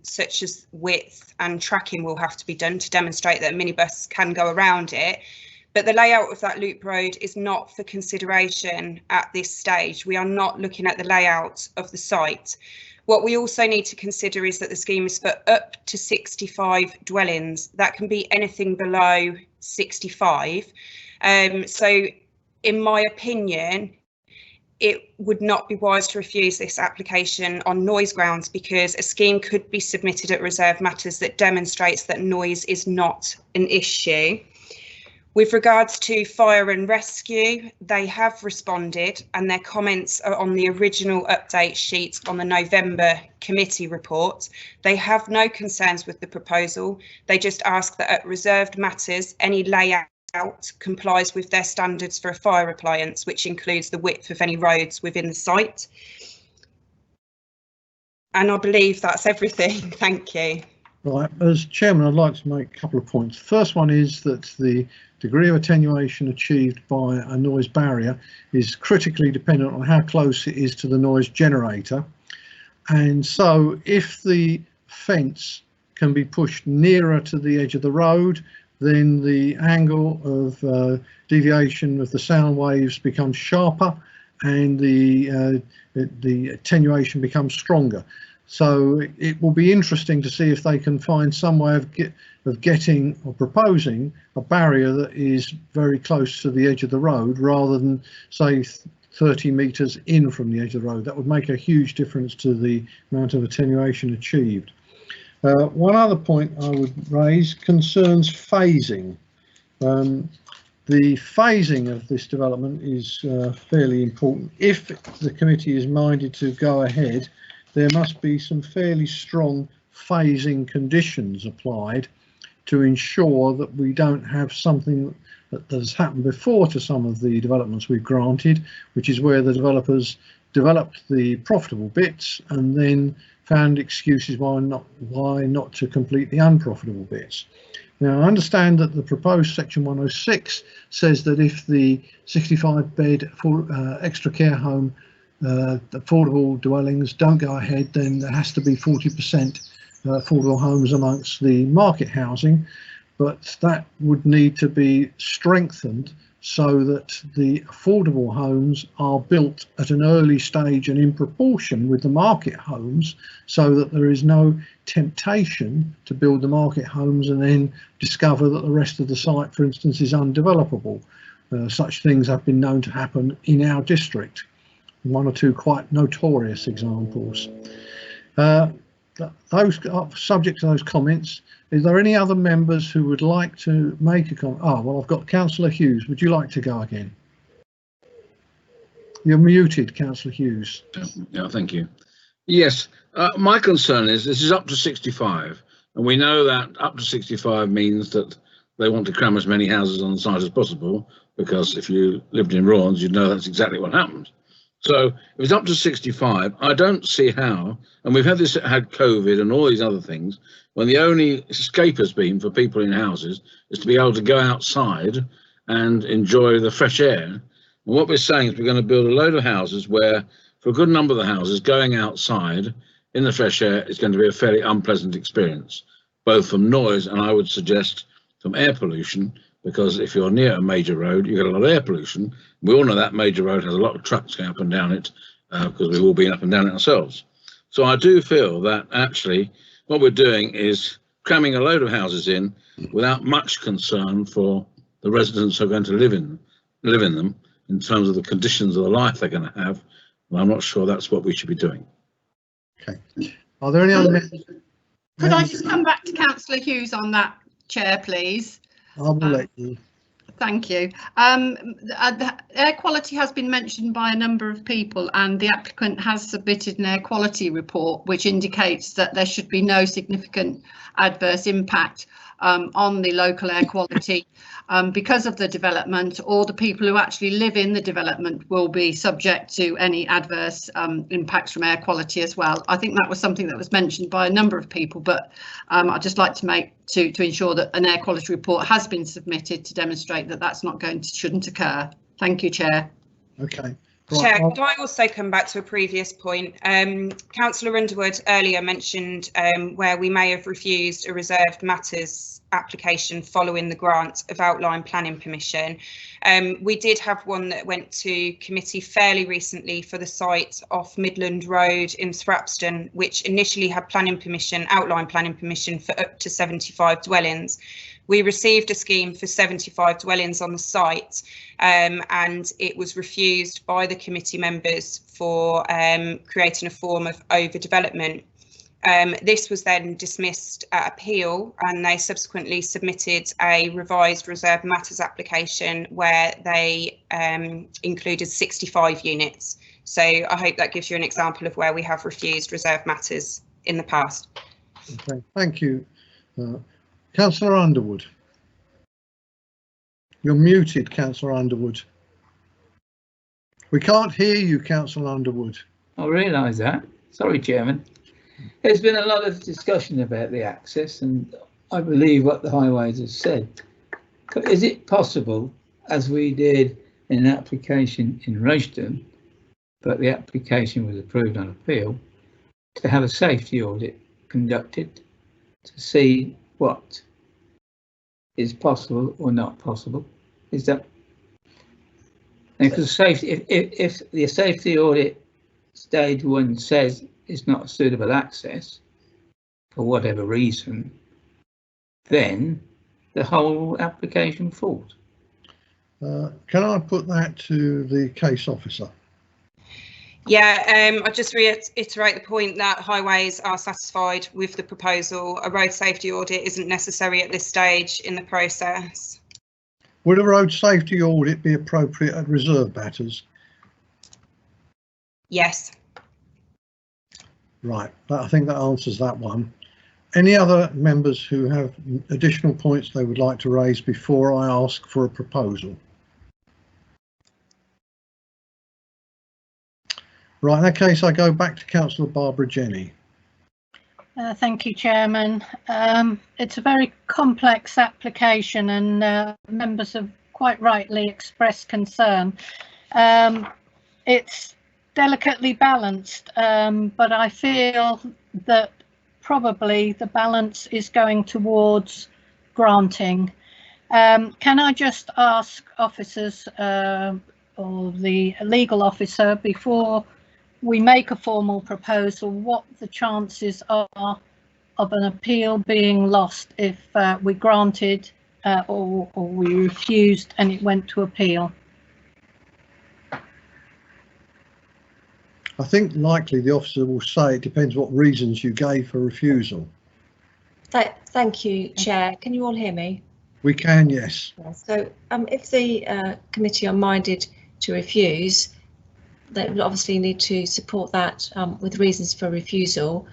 such as width, and tracking will have to be done to demonstrate that a minibus can go around it. But the layout of that loop road is not for consideration at this stage. We are not looking at the layout of the site. What we also need to consider is that the scheme is for up to 65 dwellings. That can be anything below 65. So in my opinion, it would not be wise to refuse this application on noise grounds, because a scheme could be submitted at reserved matters that demonstrates that noise is not an issue. With regards to fire and rescue, they have responded, and their comments are on the original update sheet on the November committee report. They have no concerns with the proposal. They just ask that at reserved matters, any layout complies with their standards for a fire appliance, which includes the width of any roads within the site. And I believe that's everything. Thank you. Right, as Chairman, I'd like to make a couple of points. First one is that the degree of attenuation achieved by a noise barrier is critically dependent on how close it is to the noise generator. And so if the fence can be pushed nearer to the edge of the road, then the angle of deviation of the sound waves becomes sharper, and the attenuation becomes stronger. So it will be interesting to see if they can find some way of getting or proposing a barrier that is very close to the edge of the road, rather than say 30 metres in from the edge of the road. That would make a huge difference to the amount of attenuation achieved. One other point I would raise concerns phasing. The phasing of this development is fairly important. If the committee is minded to go ahead, there must be some fairly strong phasing conditions applied to ensure that we don't have something that has happened before to some of the developments we've granted, which is where the developers developed the profitable bits and then found excuses why not to complete the unprofitable bits. Now, I understand that the proposed section 106 says that if the 65-bed extra care home affordable dwellings don't go ahead, then there has to be 40% affordable homes amongst the market housing, but that would need to be strengthened so that the affordable homes are built at an early stage and in proportion with the market homes, so that there is no temptation to build the market homes and then discover that the rest of the site, for instance, is undevelopable. Such things have been known to happen in our district. One or two quite notorious examples. Those subject to those comments, is there any other members who would like to make a comment? Oh, well, I've got Councillor Hughes. Would you like to go again? You're muted, Councillor Hughes. Yeah, thank you. Yes, my concern is this is up to 65, and we know that up to 65 means that they want to cram as many houses on the site as possible, because if you lived in Rawns, you'd know that's exactly what happens. So if it's up to 65, I don't see how, and we've had COVID and all these other things, when the only escape has been for people in houses is to be able to go outside and enjoy the fresh air. And what we're saying is we're going to build a load of houses where, for a good number of the houses, going outside in the fresh air is going to be a fairly unpleasant experience, both from noise and I would suggest from air pollution, because if you're near a major road, you get a lot of air pollution. We all know that major road has a lot of trucks going up and down it, because we've all been up and down it ourselves. So I do feel that actually what we're doing is cramming a load of houses in without much concern for the residents who are going to live in them in terms of the conditions of the life they're going to have. And I'm not sure that's what we should be doing. Okay. Are there any other members? Could I just come back to Councillor Hughes on that, Chair, please? I will let you. Thank you. The air quality has been mentioned by a number of people, and the applicant has submitted an air quality report which indicates that there should be no significant adverse impact on the local air quality because of the development, or the people who actually live in the development will be subject to any adverse impacts from air quality as well. I think that was something that was mentioned by a number of people, but I'd just like to ensure that an air quality report has been submitted to demonstrate that that's not shouldn't occur. Thank you, Chair. Okay. Chair, could I also come back to a previous point? Councillor Underwood earlier mentioned where we may have refused a reserved matters application following the grant of outline planning permission. We did have one that went to committee fairly recently for the site off Midland Road in Thrapston, which initially had outline planning permission for up to 75 dwellings. We received a scheme for 75 dwellings on the site, and it was refused by the committee members for creating a form of overdevelopment. This was then dismissed at appeal, and they subsequently submitted a revised reserved matters application where they included 65 units. So I hope that gives you an example of where we have refused reserved matters in the past. Okay, thank you. Councillor Underwood. You're muted, Councillor Underwood. We can't hear you, Councillor Underwood. I realise that. Sorry, Chairman. There's been a lot of discussion about the access, and I believe what the Highways has said. Is it possible, as we did in an application in Royston, but the application was approved on appeal, to have a safety audit conducted to see what is possible or not possible? Is that because safety, if the safety audit stage 1 says it's not suitable access for whatever reason, then the whole application falls? Can I put that to the case officer? Yeah, I'll just reiterate the point that Highways are satisfied with the proposal. A road safety audit isn't necessary at this stage in the process. Would a road safety audit be appropriate at reserve matters? Yes. Right, I think that answers that one. Any other members who have additional points they would like to raise before I ask for a proposal? Right, in that case, I go back to Councillor Barbara Jenny. Thank you, Chairman. It's a very complex application, and members have quite rightly expressed concern. It's delicately balanced, but I feel that probably the balance is going towards granting. Can I just ask officers or the legal officer, before we make a formal proposal, what the chances are of an appeal being lost if we granted or we refused and it went to appeal? I think likely the officer will say it depends what reasons you gave for refusal. Thank you, Chair. Can you all hear me? We can, yes. So if the committee are minded to refuse, they will obviously need to support that with reasons for refusal.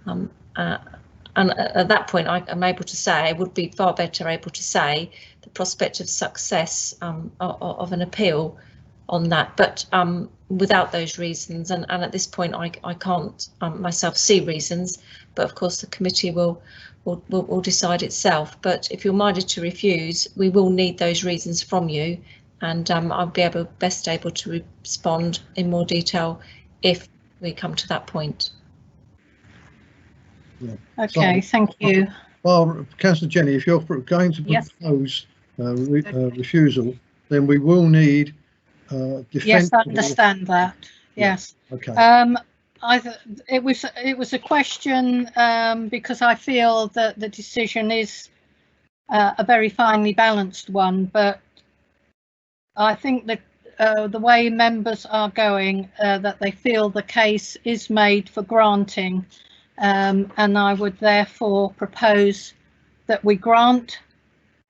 And at that point, I'm able to say, would be far better able to say the prospect of success of an appeal on that. But without those reasons, and at this point, I can't myself see reasons, but of course the committee will decide itself. But if you're minded to refuse, we will need those reasons from you, and I'll be best able to respond in more detail if we come to that point. Yeah. Okay, so, thank you. Well, Councillor Jenny, if you're going to propose refusal, then we will need yes, I understand that. Yes. Okay. It was a question because I feel that the decision is a very finely balanced one, but I think that the way members are going, that they feel the case is made for granting, and I would therefore propose that we grant,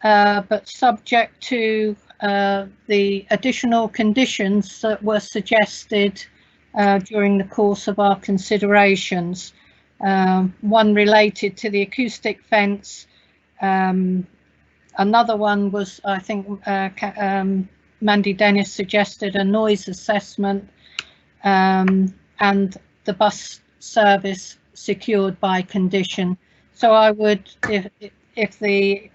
but subject to the additional conditions that were suggested during the course of our considerations. One related to the acoustic fence, another one was, I think, Mandy Dennis suggested a noise assessment, and the bus service secured by condition. So I would, if the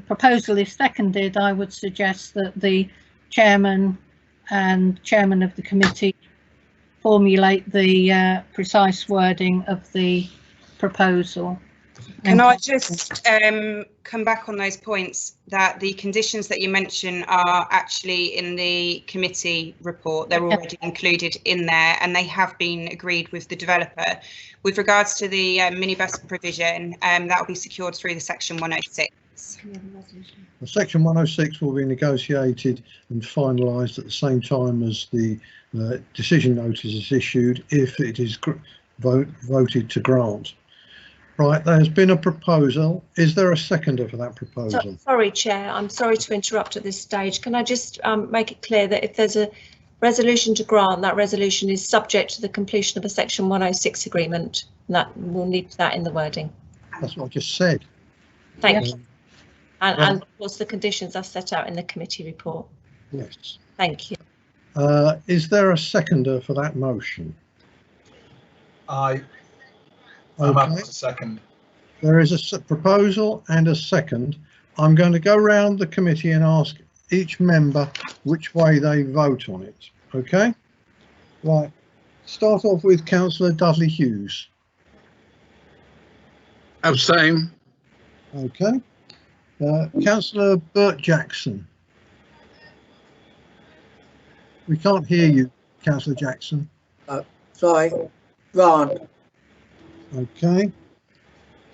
proposal is seconded, I would suggest that the chairman and chairman of the committee formulate the precise wording of the proposal. Can I just come back on those points, that the conditions that you mention are actually in the committee report. They're already included in there and they have been agreed with the developer. With regards to the minibus provision, that will be secured through the Section 106. The Section 106 will be negotiated and finalised at the same time as the decision notice is issued if it is voted to grant. Right, there's been a proposal. Is there a seconder for that proposal? Sorry, Chair, I'm sorry to interrupt at this stage. Can I just make it clear that if there's a resolution to grant, that resolution is subject to the completion of a Section 106 agreement, and that will need that in the wording. That's what I just said. Thank you. And of course the conditions are set out in the committee report. Yes. Thank you. Is there a seconder for that motion? I'm up to second. There is a proposal and a second. I'm going to go round the committee and ask each member which way they vote on it. Okay? Right. Start off with Councillor Dudley Hughes. Abstain. Okay. Councillor Bert Jackson. We can't hear you, Councillor Jackson. Sorry. Grant. Okay.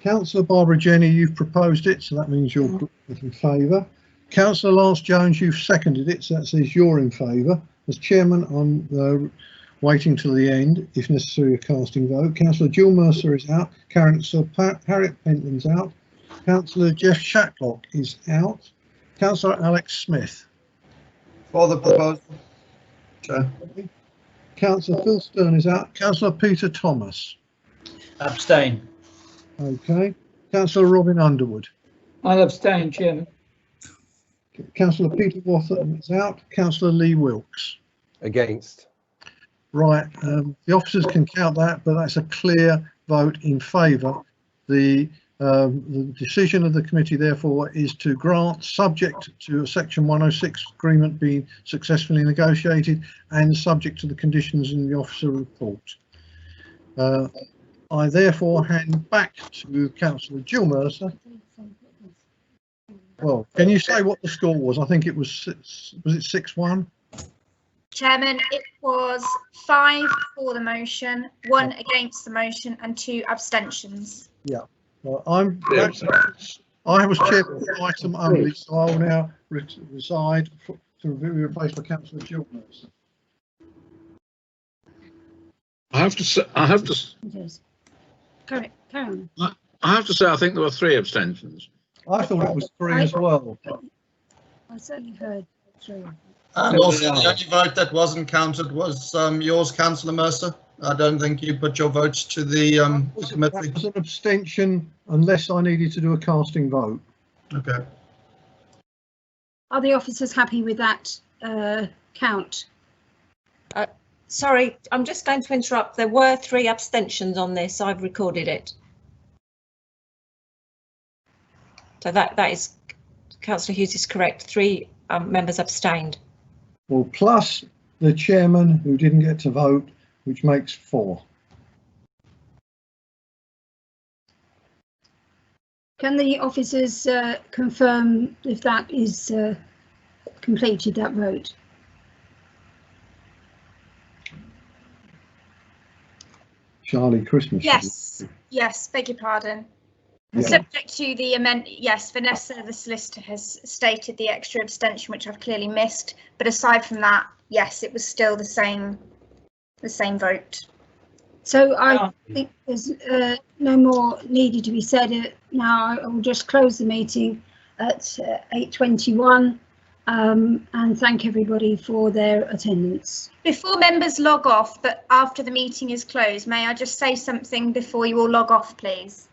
Councillor Barbara Jenny, you've proposed it, so that means you're in favour. Councillor Lance Jones, you've seconded it, so that says you're in favour. As chairman, I'm waiting till the end, if necessary, a casting vote. Councillor Jill Mercer is out. Councillor Harriet Pentland's out. Councillor Jeff Shatlock is out. Councillor Alex Smith. For the proposal. Chair. Councillor Phil Stern is out. Councillor Peter Thomas. Abstain. Okay. Councillor Robin Underwood. I'll abstain, Chairman. Councillor Peter Watherton is out. Councillor Lee Wilkes. Against. Right. The officers can count that, but that's a clear vote in favour. The decision of the committee, therefore, is to grant, subject to a Section 106 agreement being successfully negotiated and subject to the conditions in the officer report. I therefore hand back to Councillor Jill Mercer Well, can you say what the score was? I think it was 6-1? Chairman, it was 5 for the motion, 1 against the motion and 2 abstentions. Yeah. Well, I was chairman of the item only, so I will now reside to be replaced by Councillor Chiltners. I have to say, Correct. Carry on. I have to say, I think there were 3 abstentions. I thought it was 3 as well. I certainly heard 3. And also, the only vote that wasn't counted was yours, Councillor Mercer. I don't think you put your votes to the committee. It was an abstention unless I needed to do a casting vote. Okay. Are the officers happy with that count? Sorry, I'm just going to interrupt. There were 3 abstentions on this. I've recorded it. So that is, Councillor Hughes is correct. 3 members abstained. Well, plus the chairman who didn't get to vote, which makes 4. Can the officers confirm if that is completed, that vote? Charlie Christmas. Yes, beg your pardon. Yeah. Subject to the amendment, yes, Vanessa, the solicitor, has stated the extra abstention, which I've clearly missed. But aside from that, yes, it was still the same vote. So I think there's no more needed to be said. Now I will just close the meeting at 8:21 and thank everybody for their attendance. Before members log off, but after the meeting is closed, may I just say something before you all log off, please?